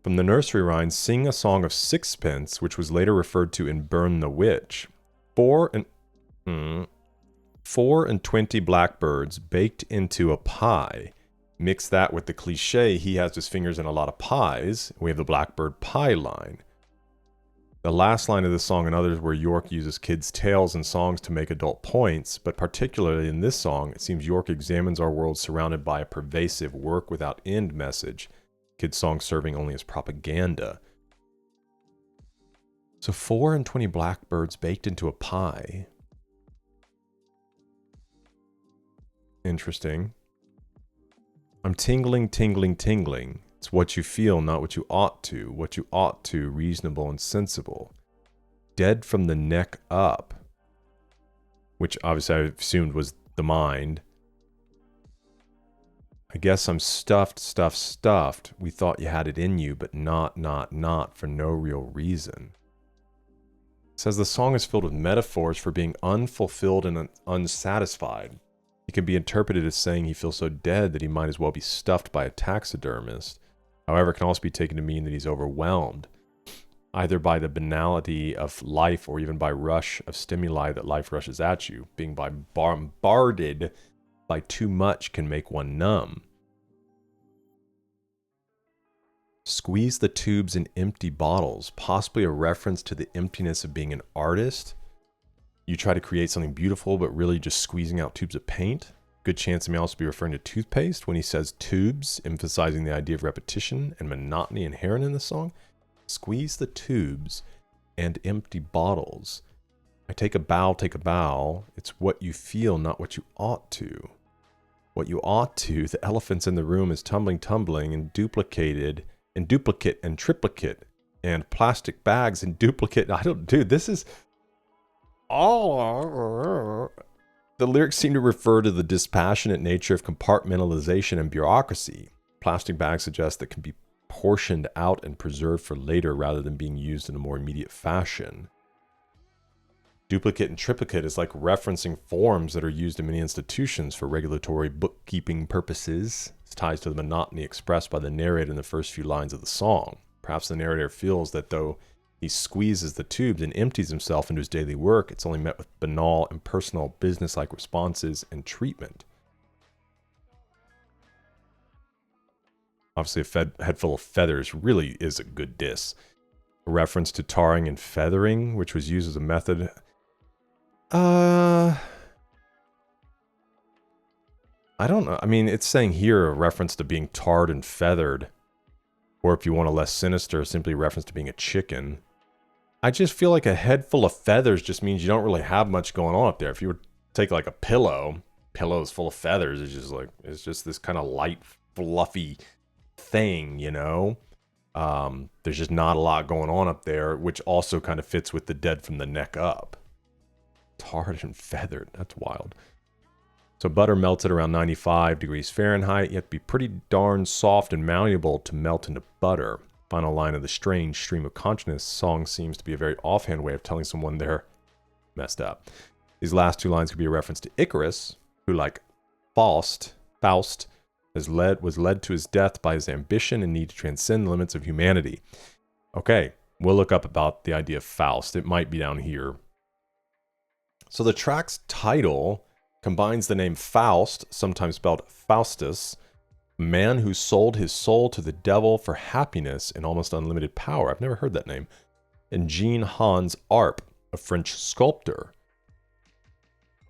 From the nursery rhyme, sing a song of sixpence, which was later referred to in Burn the Witch. 4 and 20 blackbirds baked into a pie. Mix that with the cliche, he has his fingers in a lot of pies. We have the blackbird pie line. The last line of this song and others where York uses kids' tales and songs to make adult points, but particularly in this song, it seems York examines our world surrounded by a pervasive work without end message. Kids' songs serving only as propaganda. So 4 and 20 blackbirds baked into a pie. Interesting. I'm tingling, tingling, tingling. It's what you feel, not what you ought to. What you ought to, reasonable and sensible. Dead from the neck up. Which obviously I assumed was the mind. I guess I'm stuffed, stuffed, stuffed. We thought you had it in you, but not, for no real reason. It says the song is filled with metaphors for being unfulfilled and unsatisfied. It can be interpreted as saying he feels so dead that he might as well be stuffed by a taxidermist. However, it can also be taken to mean that he's overwhelmed, either by the banality of life or even by rush of stimuli that life rushes at you. Being bombarded by too much can make one numb. Squeeze the tubes in empty bottles, possibly a reference to the emptiness of being an artist. You try to create something beautiful, but really just squeezing out tubes of paint. Good chance he may also be referring to toothpaste when he says tubes, emphasizing the idea of repetition and monotony inherent in the song. Squeeze the tubes and empty bottles. I take a bow, take a bow. It's what you feel, not what you ought to. What you ought to, the elephants in the room is tumbling, and duplicated, and duplicate, and triplicate, and plastic bags, and duplicate. Dude, this is... Oh... The lyrics seem to refer to the dispassionate nature of compartmentalization and bureaucracy. Plastic bags suggest that can be portioned out and preserved for later rather than being used in a more immediate fashion. Duplicate and triplicate is like referencing forms that are used in many institutions for regulatory bookkeeping purposes. This ties to the monotony expressed by the narrator in the first few lines of the song. Perhaps the narrator feels that though he squeezes the tubes and empties himself into his daily work, it's only met with banal, impersonal, business-like responses and treatment. Obviously, a head full of feathers really is a good diss. A reference to tarring and feathering, which was used as a method. I don't know. I mean, it's saying here a reference to being tarred and feathered. Or if you want a less sinister, simply a reference to being a chicken. I just feel like a head full of feathers just means you don't really have much going on up there. If you were to take like a pillows full of feathers, it's just this kind of light, fluffy thing, you know? There's just not a lot going on up there, which also kind of fits with the dead from the neck up. Tarred and feathered, that's wild. So butter melts at around 95 degrees Fahrenheit, yet be pretty darn soft and malleable to melt into butter. Final line of the strange stream of consciousness song seems to be a very offhand way of telling someone they're messed up. These last two lines could be a reference to Icarus, who, like Faust, was led to his death by his ambition and need to transcend the limits of humanity. Okay, we'll look up about the idea of Faust. It might be down here. So the track's title combines the name Faust, sometimes spelled Faustus, a man who sold his soul to the devil for happiness and almost unlimited power. I've never heard that name. And Jean-Hans Arp, a French sculptor.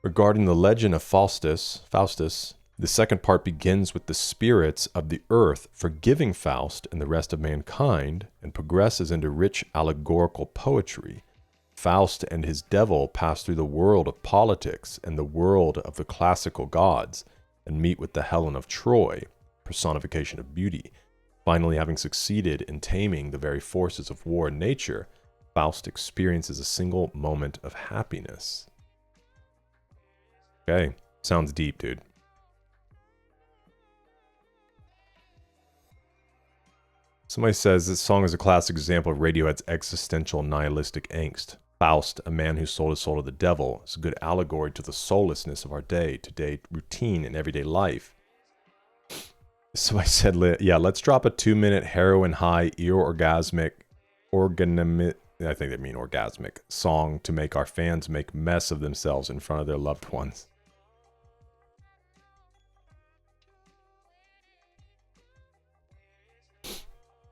Regarding the legend of Faustus, the second part begins with the spirits of the earth forgiving Faust and the rest of mankind and progresses into rich allegorical poetry. Faust and his devil pass through the world of politics and the world of the classical gods and meet with the Helen of Troy, personification of beauty. Finally, having succeeded in taming the very forces of war and nature, Faust experiences a single moment of happiness. Okay, sounds deep, dude. Somebody says this song is a classic example of Radiohead's existential nihilistic angst. Faust, a man who sold his soul to the devil, is a good allegory to the soullessness of our day-to-day routine and everyday life. So I said, yeah, let's drop a 2-minute heroin high, orgasmic song to make our fans make mess of themselves in front of their loved ones.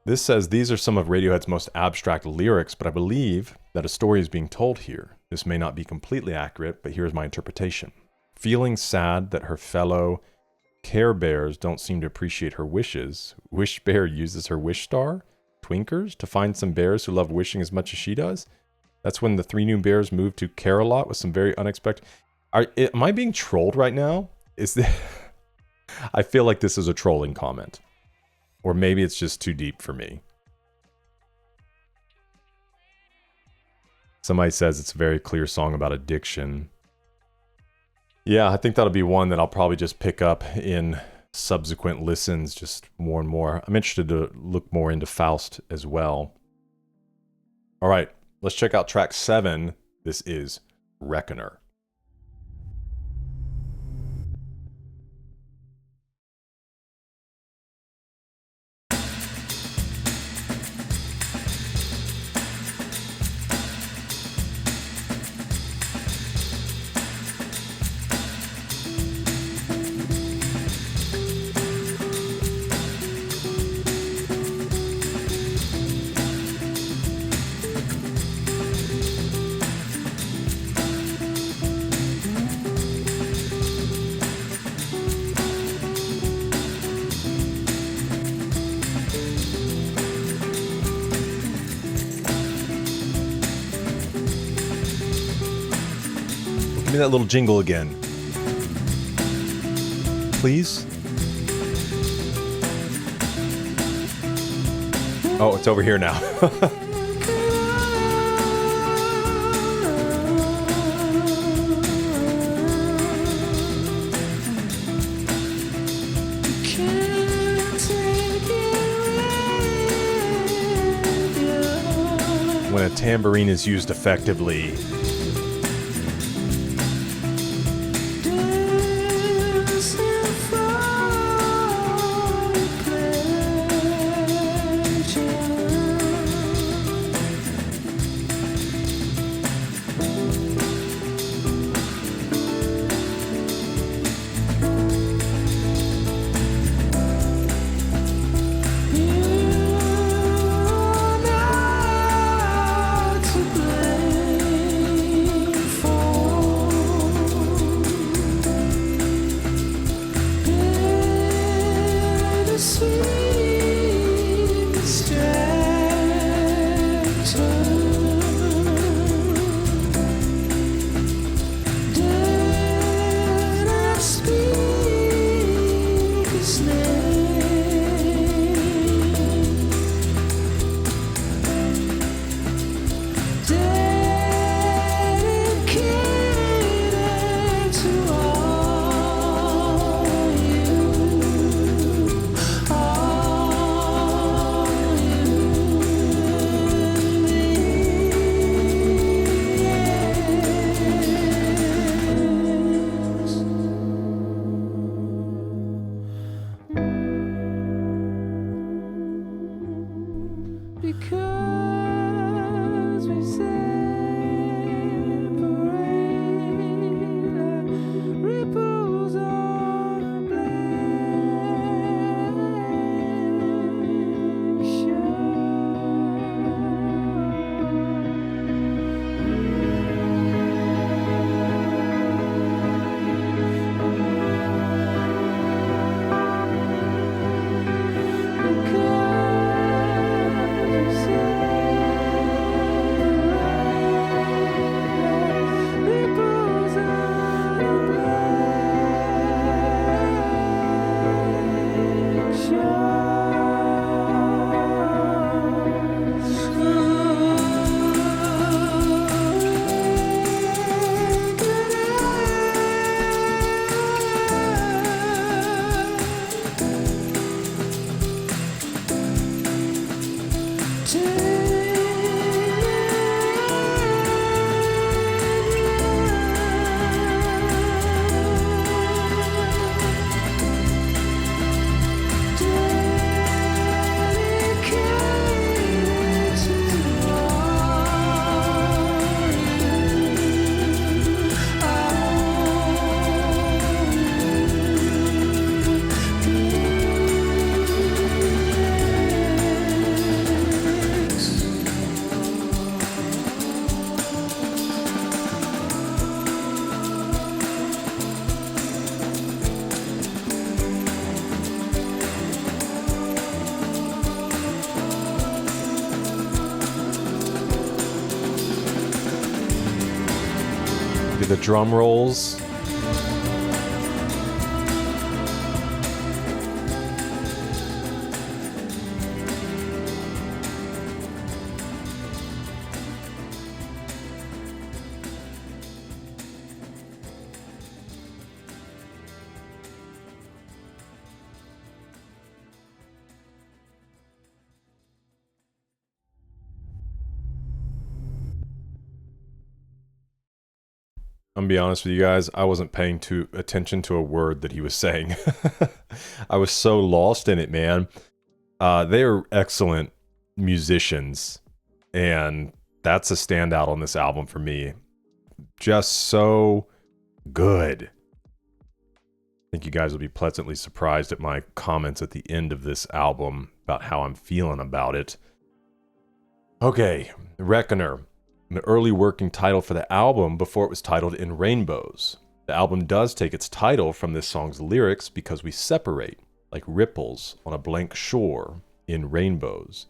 This says, these are some of Radiohead's most abstract lyrics, but I believe that a story is being told here. This may not be completely accurate, but here's my interpretation. Feeling sad that her fellow Care Bears don't seem to appreciate her wishes, Wish Bear uses her wish star, Twinkers, to find some bears who love wishing as much as she does. That's when the 3 new bears moved to Care-a-Lot with some very unexpected... Am I being trolled right now? I feel like this is a trolling comment. Or maybe it's just too deep for me. Somebody says it's a very clear song about addiction. Yeah, I think that'll be one that I'll probably just pick up in subsequent listens, just more and more. I'm interested to look more into Faust as well. All right, let's check out track 7. This is Reckoner. Give me that little jingle again. Please? Oh, it's over here now. When a tambourine is used effectively. Because we separate like ripples on a blank The drum rolls. I'm gonna be honest with you guys, I wasn't paying attention to a word that he was saying. I was so lost in it, man. They are excellent musicians, and that's a standout on this album for me. Just so good. I think you guys will be pleasantly surprised at my comments at the end of this album about how I'm feeling about it. Okay, Reckoner. An early working title for the album before it was titled In Rainbows. The album does take its title from this song's lyrics because we separate like ripples on a blank shore in rainbows.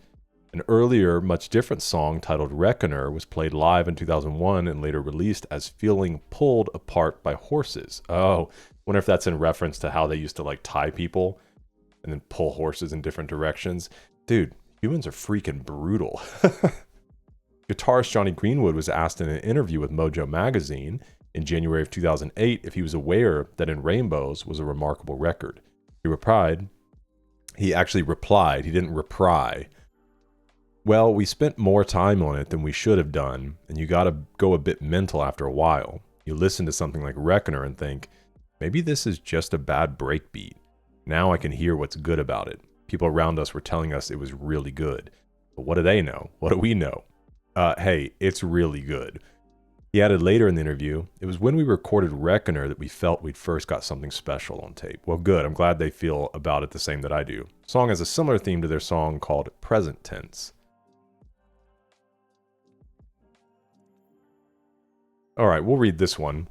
An earlier, much different song titled Reckoner was played live in 2001 and later released as Feeling Pulled Apart by Horses. Oh, wonder if that's in reference to how they used to like tie people and then pull horses in different directions. Dude, humans are freaking brutal. Guitarist Johnny Greenwood was asked in an interview with Mojo Magazine in January of 2008 if he was aware that In Rainbows was a remarkable record. He actually replied, he didn't reply. Well, we spent more time on it than we should have done, and you gotta go a bit mental after a while. You listen to something like Reckoner and think, maybe this is just a bad breakbeat. Now I can hear what's good about it. People around us were telling us it was really good. But what do they know? What do we know? Hey, it's really good. He added later in the interview, it was when we recorded Reckoner that we felt we'd first got something special on tape. Well, good. I'm glad they feel about it the same that I do. The song has a similar theme to their song called Present Tense. All right, we'll read this one.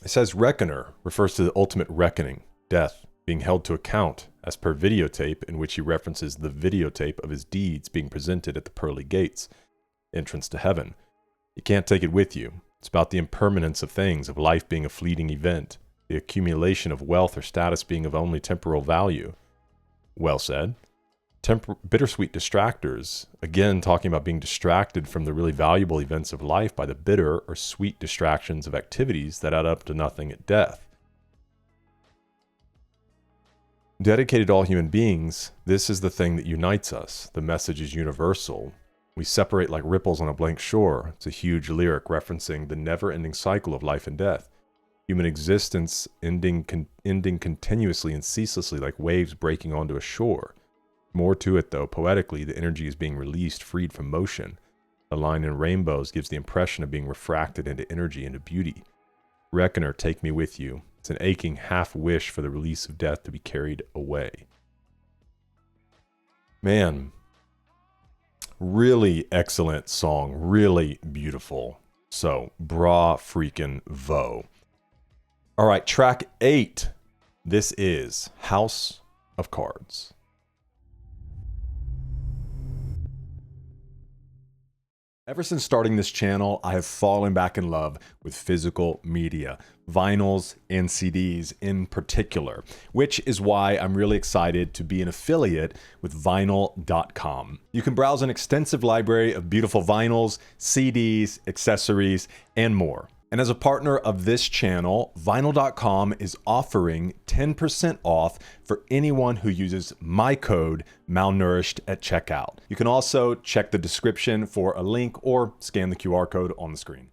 It says Reckoner refers to the ultimate reckoning, death, being held to account, as per Videotape, in which he references the videotape of his deeds being presented at the pearly gates, entrance to heaven. You can't take it with you. It's about the impermanence of things, of life being a fleeting event, the accumulation of wealth or status being of only temporal value. Well said. Bittersweet distractors, again talking about being distracted from the really valuable events of life by the bitter or sweet distractions of activities that add up to nothing at death. Dedicated to all human beings, this is the thing that unites us. The message is universal. We separate like ripples on a blank shore. It's a huge lyric referencing the never-ending cycle of life and death. Human existence ending continuously and ceaselessly like waves breaking onto a shore. More to it though, poetically, the energy is being released, freed from motion. The line in Rainbows gives the impression of being refracted into energy, into beauty. Reckoner, take me with you. It's an aching half wish for the release of death to be carried away. Man, really excellent song, really beautiful. So, bra freaking vo. All right, track 8. This is House of Cards. Ever since starting this channel, I have fallen back in love with physical media, vinyls and CDs in particular, which is why I'm really excited to be an affiliate with vinyl.com. You can browse an extensive library of beautiful vinyls, CDs, accessories, and more. And as a partner of this channel, vinyl.com is offering 10% off for anyone who uses my code malnourished at checkout. You can also check the description for a link or scan the QR code on the screen.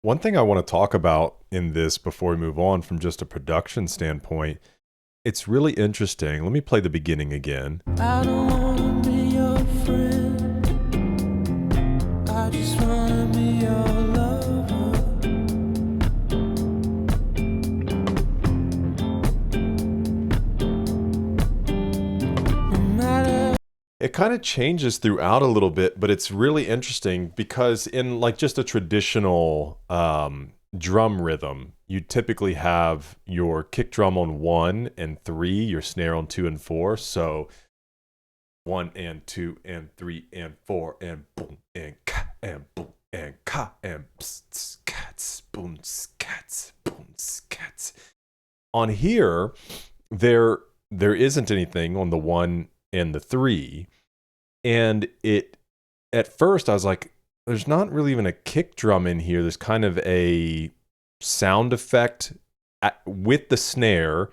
One thing I want to talk about in this before we move on from just a production standpoint, it's really interesting. Let me play the beginning again. I don't wanna be your friend. I just wanna be your lover. No matter. It kind of changes throughout a little bit, but it's really interesting because in like just a traditional drum rhythm, you typically have your kick drum on 1 and 3, your snare on 2 and 4. So 1 and 2 and 3 and 4 and boom and ka and boom and ka and pss, cats, boom, cats, boom, cats. On here, there isn't anything on the 1 and the 3. And it, at first I was like, there's not really even a kick drum in here. There's kind of a sound effect with the snare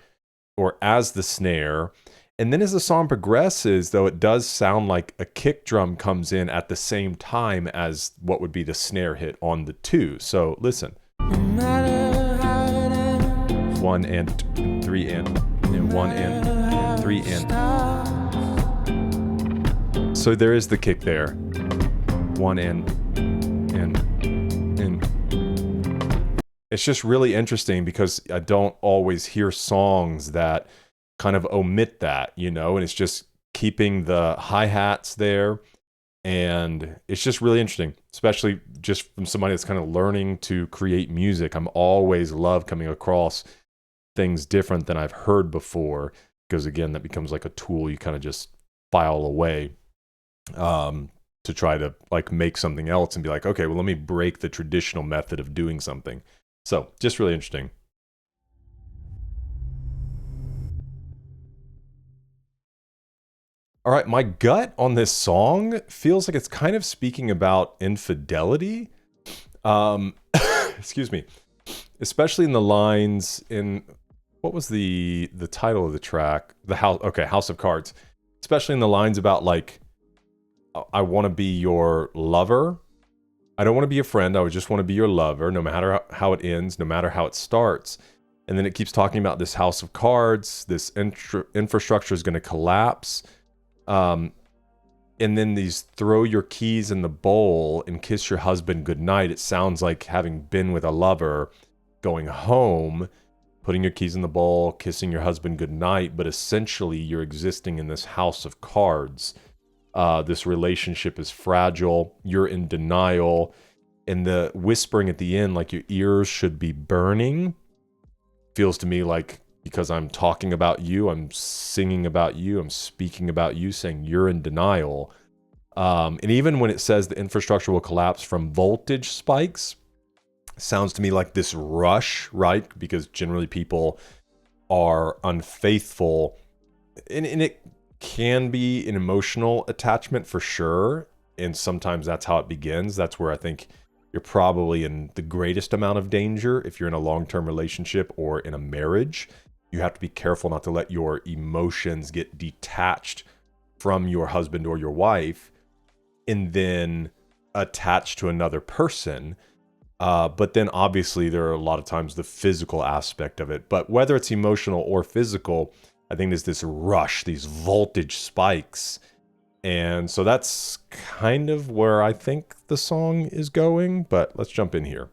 or as the snare. And then as the song progresses, though, it does sound like a kick drum comes in at the same time as what would be the snare hit on the 2. So listen. No matter how it ends. 1 and 3 and 1 and 3 and. So there is the kick there. 1 and. It's just really interesting because I don't always hear songs that kind of omit that, you know, and it's just keeping the hi-hats there. And it's just really interesting, especially just from somebody that's kind of learning to create music. I'm always love coming across things different than I've heard before, because again, that becomes like a tool you kind of just file away to try to like make something else and be like, okay, well, let me break the traditional method of doing something. So just really interesting. All right, my gut on this song feels like it's kind of speaking about infidelity. Excuse me. Especially in the lines in, what was the title of the track? House of Cards. Especially in the lines about like, I want to be your lover. I don't want to be a friend. I just want to be your lover, no matter how it ends, no matter how it starts. And then it keeps talking about this house of cards. This infrastructure is going to collapse. And then these throw your keys in the bowl and kiss your husband goodnight. It sounds like having been with a lover, going home, putting your keys in the bowl, kissing your husband goodnight. But essentially, you're existing in this house of cards. This relationship is fragile. You're in denial. And the whispering at the end, like your ears should be burning, feels to me like because I'm talking about you, I'm singing about you, I'm speaking about you, saying you're in denial. And even when it says the infrastructure will collapse from voltage spikes, sounds to me like this rush, right? Because generally people are unfaithful. And it can be an emotional attachment for sure. And sometimes that's how it begins. That's where I think you're probably in the greatest amount of danger if you're in a long-term relationship or in a marriage. You have to be careful not to let your emotions get detached from your husband or your wife and then attached to another person. But then obviously there are a lot of times the physical aspect of it. But whether it's emotional or physical, I think there's this rush, these voltage spikes. And so that's kind of where I think the song is going. But let's jump in here.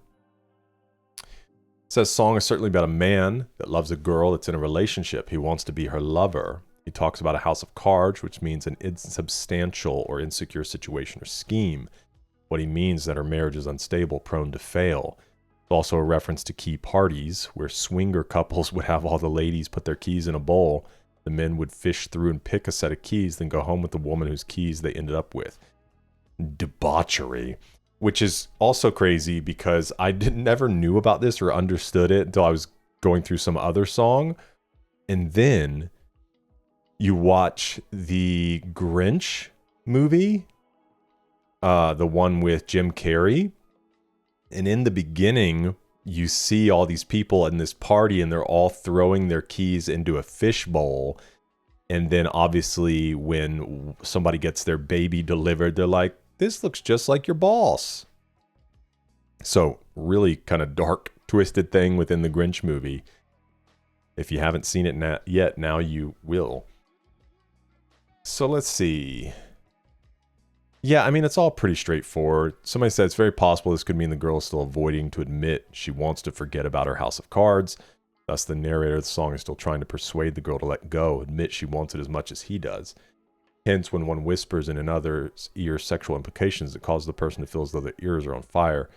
It says, song is certainly about a man that loves a girl that's in a relationship. He wants to be her lover. He talks about a house of cards, which means an insubstantial or insecure situation or scheme. What he means is that her marriage is unstable, prone to fail. It's also a reference to key parties, where swinger couples would have all the ladies put their keys in a bowl. The men would fish through and pick a set of keys, then go home with the woman whose keys they ended up with. Debauchery. Which is also crazy because I never knew about this or understood it until I was going through some other song. And then you watch the Grinch movie, the one with Jim Carrey. And in the beginning, you see all these people in this party and they're all throwing their keys into a fishbowl. And then obviously when somebody gets their baby delivered, they're like, this looks just like your boss. So really kind of dark, twisted thing within the Grinch movie. If you haven't seen it yet, now you will. So let's see. Yeah, I mean, it's all pretty straightforward. Somebody said it's very possible this could mean the girl is still avoiding to admit she wants to forget about her house of cards. Thus, the narrator of the song is still trying to persuade the girl to let go, admit she wants it as much as he does. Hence, when one whispers in another's ear sexual implications, it causes the person to feel as though their ears are on fire.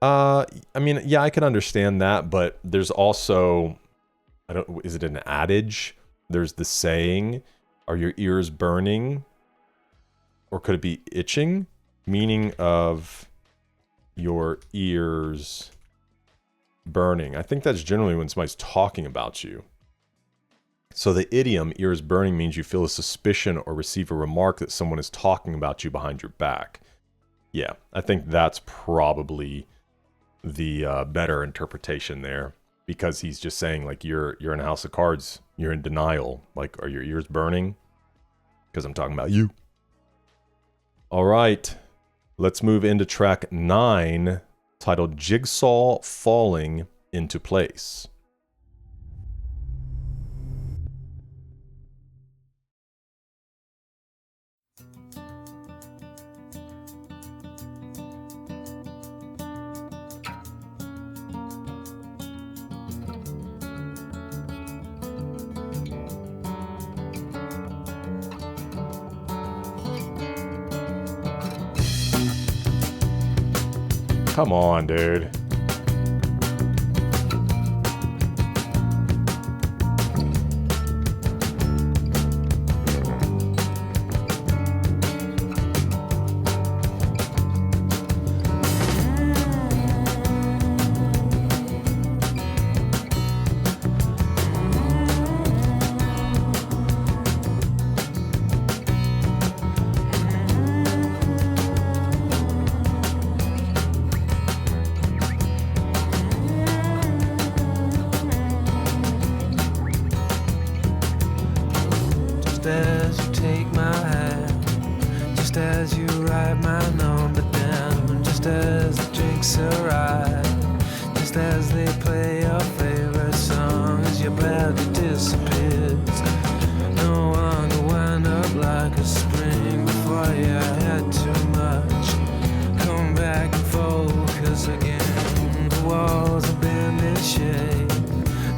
I mean, yeah, I can understand that, but there's also, is it an adage? There's the saying, are your ears burning? Or could it be itching? Meaning of your ears burning. I think that's generally when somebody's talking about you. So the idiom, ears burning, means you feel a suspicion or receive a remark that someone is talking about you behind your back. Yeah, I think that's probably the better interpretation there. Because he's just saying, like, you're in a house of cards. You're in denial. Like, are your ears burning? Because I'm talking about you. All right, let's move into track 9, titled Jigsaw Falling into Place. Come on, dude. Just as you take my hand, just as you write my number down, just as the drinks arrive, just as they play your favorite song, as your body disappears. No longer wind up like a spring before you had too much. Come back and focus again. The walls have been in shape.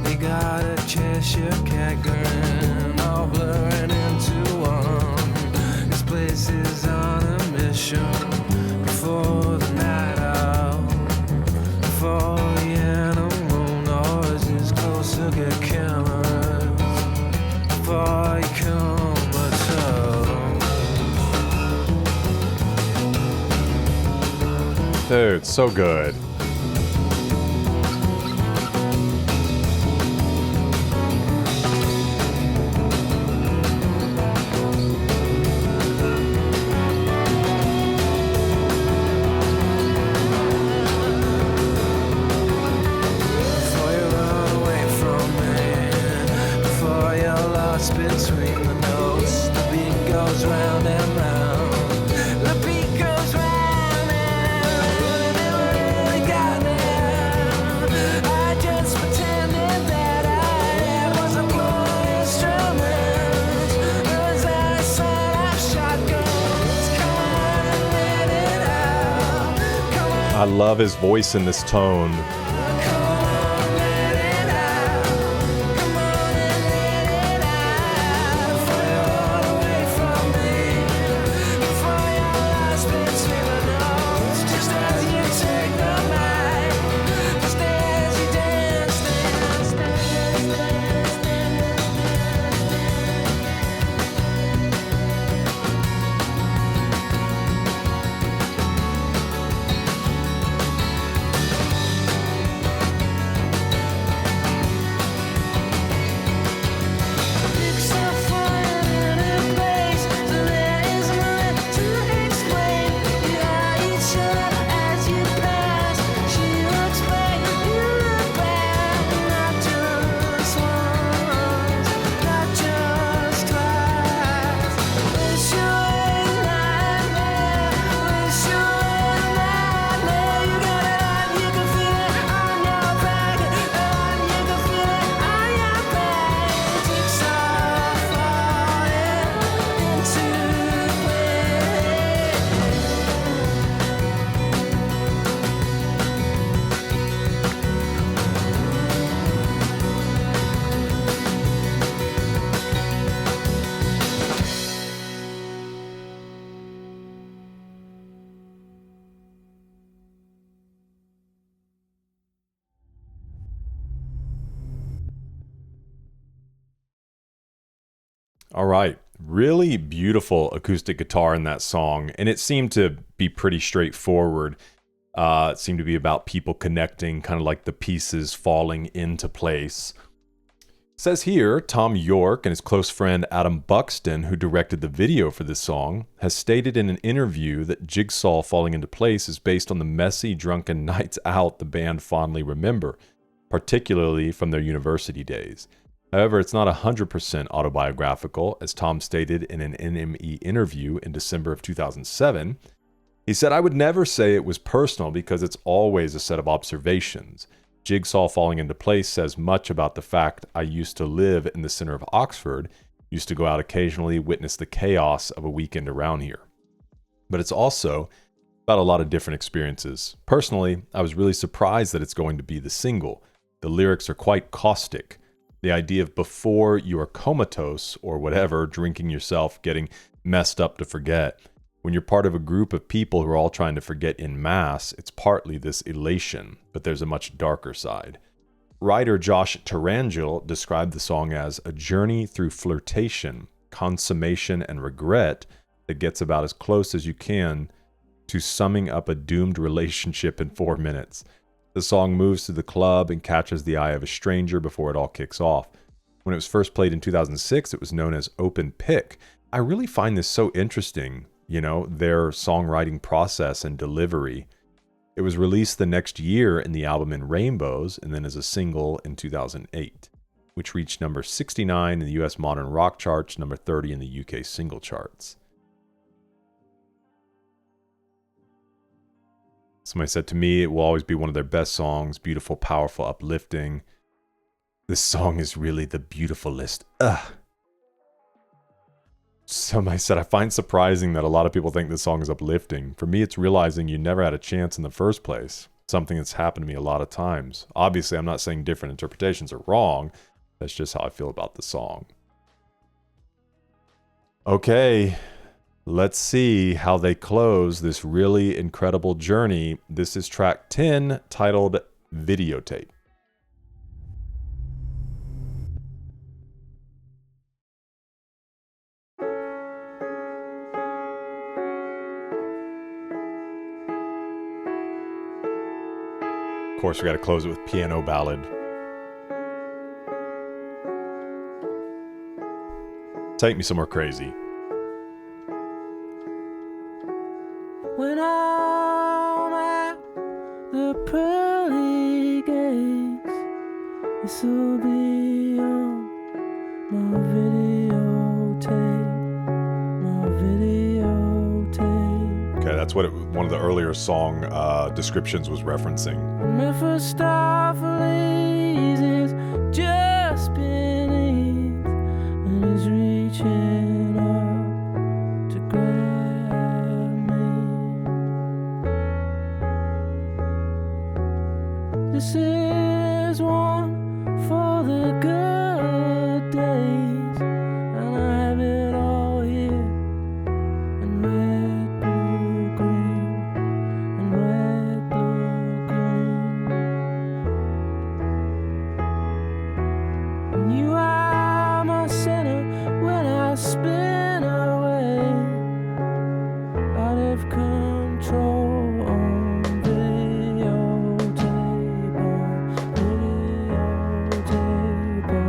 They got a Cheshire cat grin, all blurring into one. This place is on a mission before the night out, before the animal noises closer get cameras, before you come at all. Dude, so good. Between the notes, the beat goes round and round. The beat goes round and round. It really got me. I just pretended that I was a blowing instrument as I set off shotguns. Come on and let it out. Come on. I love his voice in this tone. All right. Really beautiful acoustic guitar in that song, and it seemed to be pretty straightforward. It seemed to be about people connecting, kind of like the pieces falling into place. It says here, Tom York and his close friend Adam Buxton, who directed the video for this song, has stated in an interview that Jigsaw Falling Into Place is based on the messy, drunken nights out the band fondly remember, particularly from their university days. However, it's not 100% autobiographical, as Tom stated in an NME interview in December of 2007. He said, "I would never say it was personal because it's always a set of observations. Jigsaw Falling Into Place says much about the fact I used to live in the center of Oxford, used to go out occasionally, witness the chaos of a weekend around here. But it's also about a lot of different experiences. Personally, I was really surprised that it's going to be the single. The lyrics are quite caustic. The idea of before you are comatose or whatever, drinking yourself, getting messed up to forget. When you're part of a group of people who are all trying to forget en masse, it's partly this elation, but there's a much darker side." Writer Josh Tarangel described the song as a journey through flirtation, consummation, and regret that gets about as close as you can to summing up a doomed relationship in 4 minutes. The song moves through the club and catches the eye of a stranger before it all kicks off. When it was first played in 2006, it was known as Open Pick. I really find this so interesting, their songwriting process and delivery. It was released the next year in the album In Rainbows and then as a single in 2008, which reached number 69 in the US Modern Rock charts, number 30 in the UK single charts. Somebody said, "To me, it will always be one of their best songs, beautiful, powerful, uplifting. This song is really the beautifulest." Somebody said, "I find surprising that a lot of people think this song is uplifting. For me, it's realizing you never had a chance in the first place. Something that's happened to me a lot of times. Obviously, I'm not saying different interpretations are wrong. That's just how I feel about the song." Okay, let's see how they close this really incredible journey. This is track 10, titled Videotape. Of course, we got to close it with piano ballad. Take me somewhere crazy. When I'm at the pearly gates, this'll be on my videotape, my videotape. Okay, that's what one of the earlier song descriptions was referencing. Mephistopheles is just beneath, and is reaching up to grab me. This is one for the good days, and I have it all here, and red, blue, green, and red, blue, green. And you are my center when I spin away out of control on videotape, on videotape, on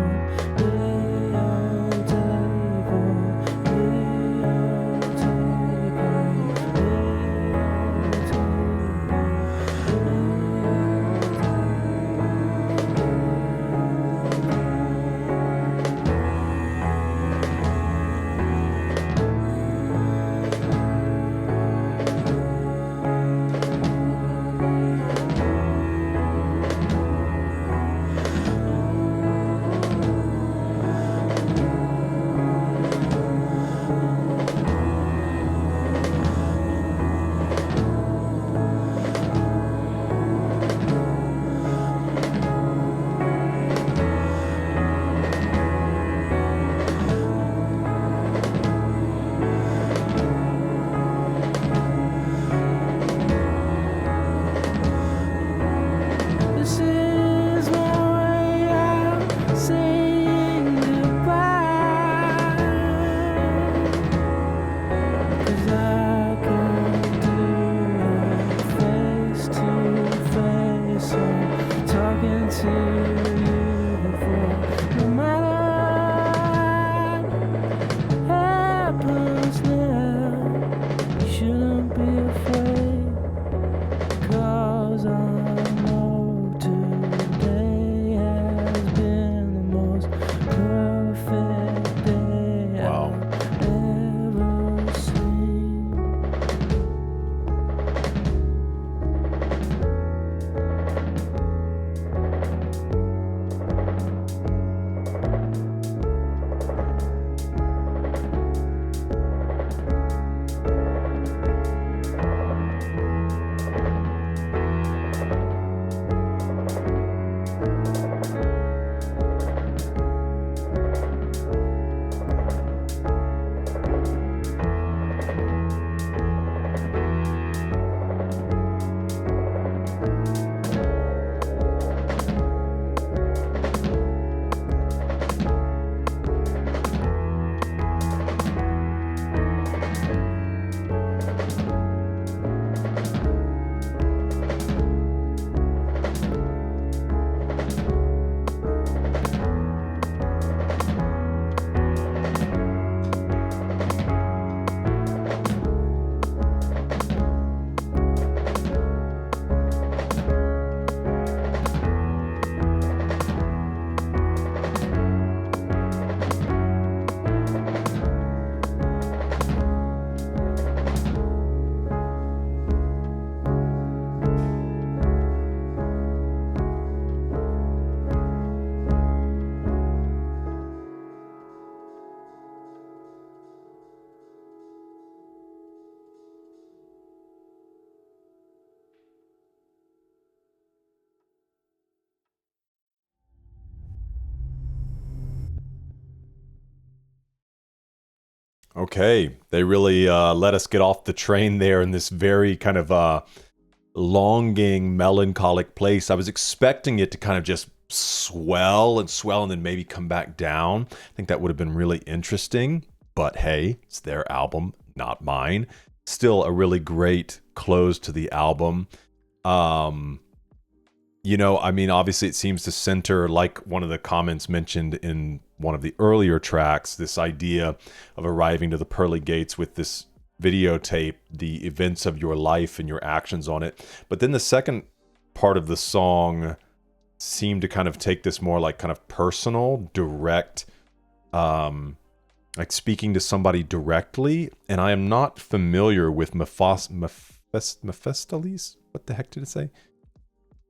see you before. No matter what happens now, you shouldn't be afraid, 'cause I know today has been the most perfect day Wow. I've ever seen. Okay, they really let us get off the train there in this very kind of longing, melancholic place. I was expecting it to kind of just swell and then maybe come back down. I think that would have been really interesting, but hey, it's their album, not mine. Still a really great close to the album. You know, I mean, obviously it seems to center, like one of the comments mentioned in one of the earlier tracks, this idea of arriving to the pearly gates with this videotape, the events of your life and your actions on it. But then the second part of the song seemed to kind of take this more like kind of personal, direct, like speaking to somebody directly. And I am not familiar with Mephistopheles. What the heck did it say?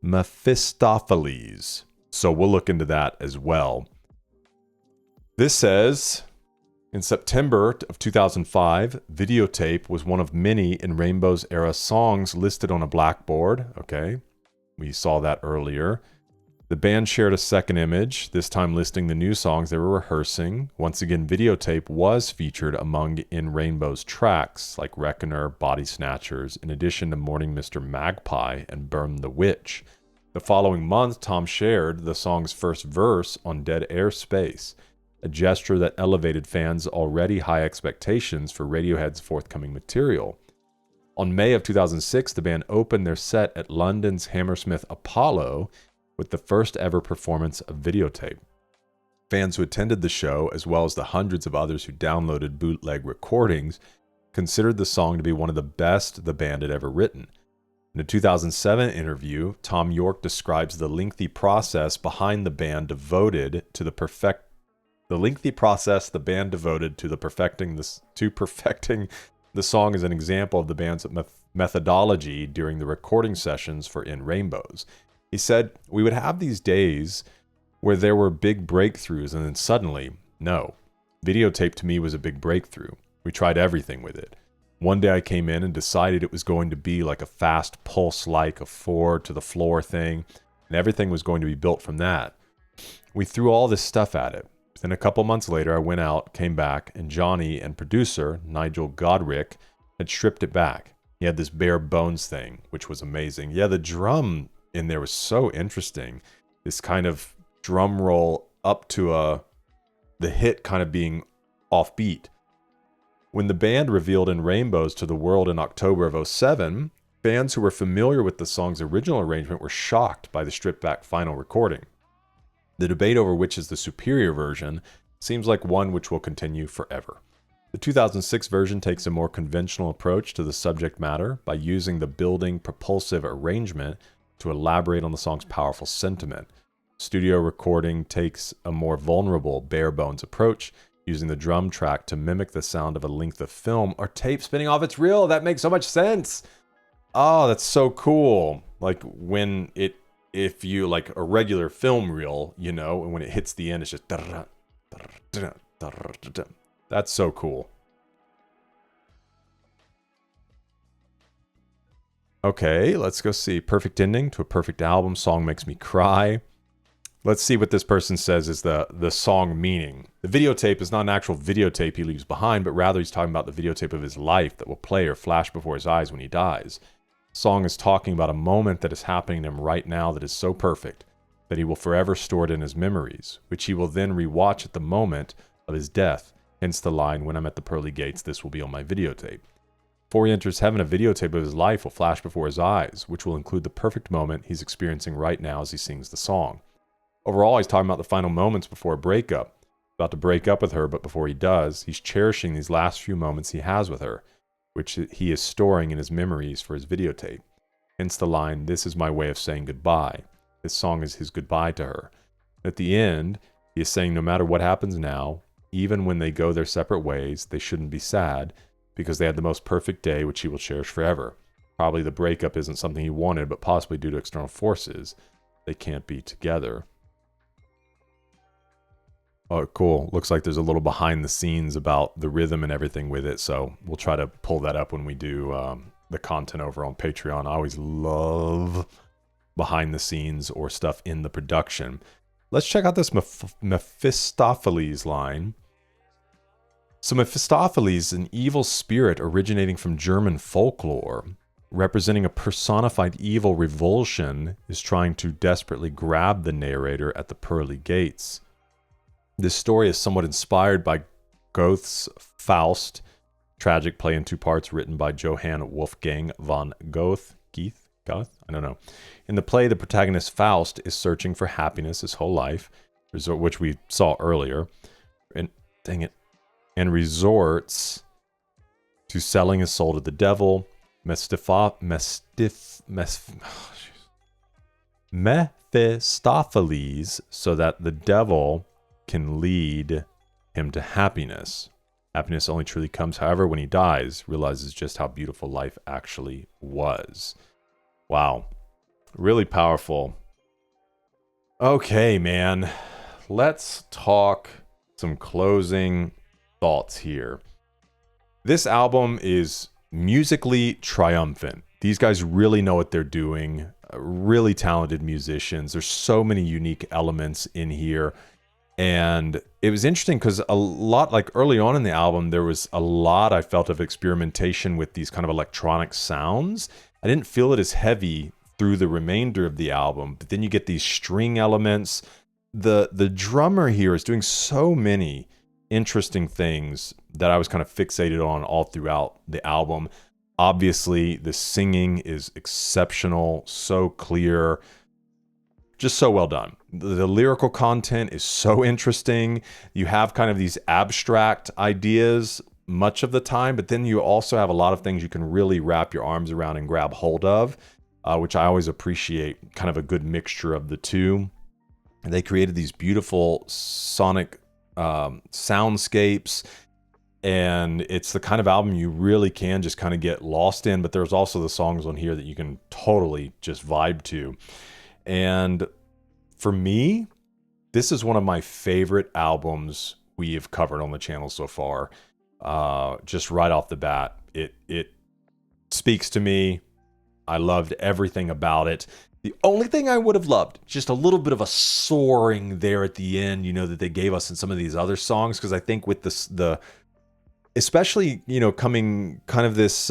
Mephistopheles. So we'll look into that as well. This says, in September of 2005, Videotape was one of many in Rainbow's era songs listed on a blackboard. Okay, we saw that earlier. The band shared a second image, this time listing the new songs they were rehearsing. Once again, Videotape was featured among In Rainbow's tracks, like Reckoner, Bodysnatchers, in addition to Morning Mr. Magpie and Burn the Witch. The following month, Tom shared the song's first verse on Dead Air Space, a gesture that elevated fans' already high expectations for Radiohead's forthcoming material. On May of 2006, the band opened their set at London's Hammersmith Apollo with the first ever performance of Videotape. Fans who attended the show, as well as the hundreds of others who downloaded bootleg recordings, considered the song to be one of the best the band had ever written. In a 2007 interview, Tom York describes the lengthy process behind the band devoted to perfecting the song as an example of the band's methodology during the recording sessions for In Rainbows. He said, "We would have these days where there were big breakthroughs, and then suddenly, no. Videotape to me was a big breakthrough. We tried everything with it. One day I came in and decided it was going to be like a fast pulse, like a 4 to the floor thing, and everything was going to be built from that. We threw all this stuff at it. Then a couple months later, I went out, came back, and Johnny and producer Nigel Godrich had stripped it back. He had this bare bones thing, which was amazing. Yeah, the drum in there was so interesting. This kind of drum roll up to the hit kind of being offbeat. When the band revealed In Rainbows to the world in October of 2007, Fans who were familiar with the song's original arrangement were shocked by the stripped-back final recording. The debate over which is the superior version seems like one which will continue forever. The 2006 version takes a more conventional approach to the subject matter by using the building propulsive arrangement to elaborate on the song's powerful sentiment. Studio recording takes a more vulnerable, bare-bones approach, using the drum track to mimic the sound of a length of film or tape spinning off its reel. That makes so much sense. Oh, that's so cool. Like if you like a regular film reel, you know, and when it hits the end, it's just... That's so cool. Okay, let's go see. Perfect ending to a perfect album. Song makes me cry. Let's see what this person says is the song meaning. The videotape is not an actual videotape he leaves behind, but rather he's talking about the videotape of his life that will play or flash before his eyes when he dies. The song is talking about a moment that is happening to him right now that is so perfect that he will forever store it in his memories, which he will then rewatch at the moment of his death. Hence the line, "When I'm at the pearly gates, this will be on my videotape." Before he enters heaven, a videotape of his life will flash before his eyes, which will include the perfect moment he's experiencing right now as he sings the song. Overall, he's talking about the final moments before a breakup. About to break up with her, but before he does, he's cherishing these last few moments he has with her, which he is storing in his memories for his videotape. Hence the line, "This is my way of saying goodbye." This song is his goodbye to her. At the end, he is saying no matter what happens now, even when they go their separate ways, they shouldn't be sad, because they had the most perfect day, which he will cherish forever. Probably the breakup isn't something he wanted, but possibly due to external forces, they can't be together. Oh, cool. Looks like there's a little behind the scenes about the rhythm and everything with it, so we'll try to pull that up when we do the content over on Patreon. I always love behind the scenes or stuff in the production. Let's check out this Mephistopheles line. So Mephistopheles is an evil spirit originating from German folklore, representing a personified evil revulsion, is trying to desperately grab the narrator at the pearly gates. This story is somewhat inspired by Goethe's Faust, tragic play in 2 parts written by Johann Wolfgang von Goethe. Goethe? I don't know. In the play, the protagonist Faust is searching for happiness his whole life, which we saw earlier, and resorts to selling his soul to the devil, Mephistopheles, so that the devil can lead him to happiness. Happiness only truly comes, however, when he dies, realizes just how beautiful life actually was. Wow. Really powerful. Okay, man. Let's talk some closing thoughts here. This album is musically triumphant. These guys really know what they're doing. Really talented musicians. There's so many unique elements in here. And it was interesting because a lot, like early on in the album, there was a lot I felt of experimentation with these kind of electronic sounds. I didn't feel it as heavy through the remainder of the album, but then you get these string elements. The drummer here is doing so many interesting things that I was kind of fixated on all throughout the album. Obviously, the singing is exceptional, so clear, just so well done. The lyrical content is so interesting. You have kind of these abstract ideas much of the time, but then you also have a lot of things you can really wrap your arms around and grab hold of, which I always appreciate, kind of a good mixture of the two. They created these beautiful sonic soundscapes, and it's the kind of album you really can just kind of get lost in, but there's also the songs on here that you can totally just vibe to. And for me, this is one of my favorite albums we have covered on the channel so far. Just right off the bat, it speaks to me. I loved everything about it. The only thing I would have loved, just a little bit of a soaring there at the end, you know, that they gave us in some of these other songs, because I think with the especially, you know, coming kind of this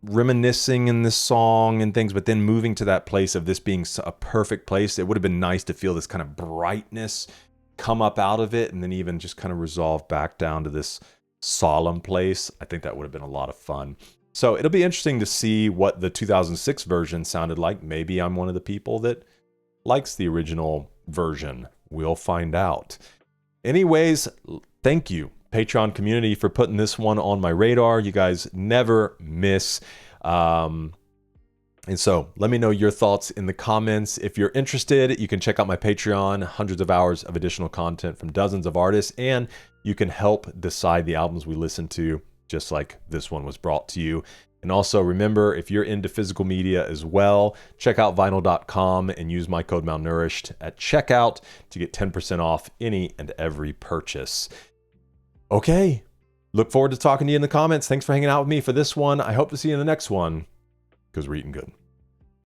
reminiscing in this song and things, but then moving to that place of this being a perfect place, it would have been nice to feel this kind of brightness come up out of it, and then even just kind of resolve back down to this solemn place. I think that would have been a lot of fun. So it'll be interesting to see what the 2006 version sounded like. Maybe I'm one of the people that likes the original version. We'll find out. Anyways, thank you, Patreon community, for putting this one on my radar. You guys never miss. And so let me know your thoughts in the comments. If you're interested, you can check out my Patreon, hundreds of hours of additional content from dozens of artists, and you can help decide the albums we listen to, just like this one was brought to you. And also remember, if you're into physical media as well, check out vinyl.com and use my code malnourished at checkout to get 10% off any and every purchase. Okay, look forward to talking to you in the comments. Thanks for hanging out with me for this one. I hope to see you in the next one, because we're eating good.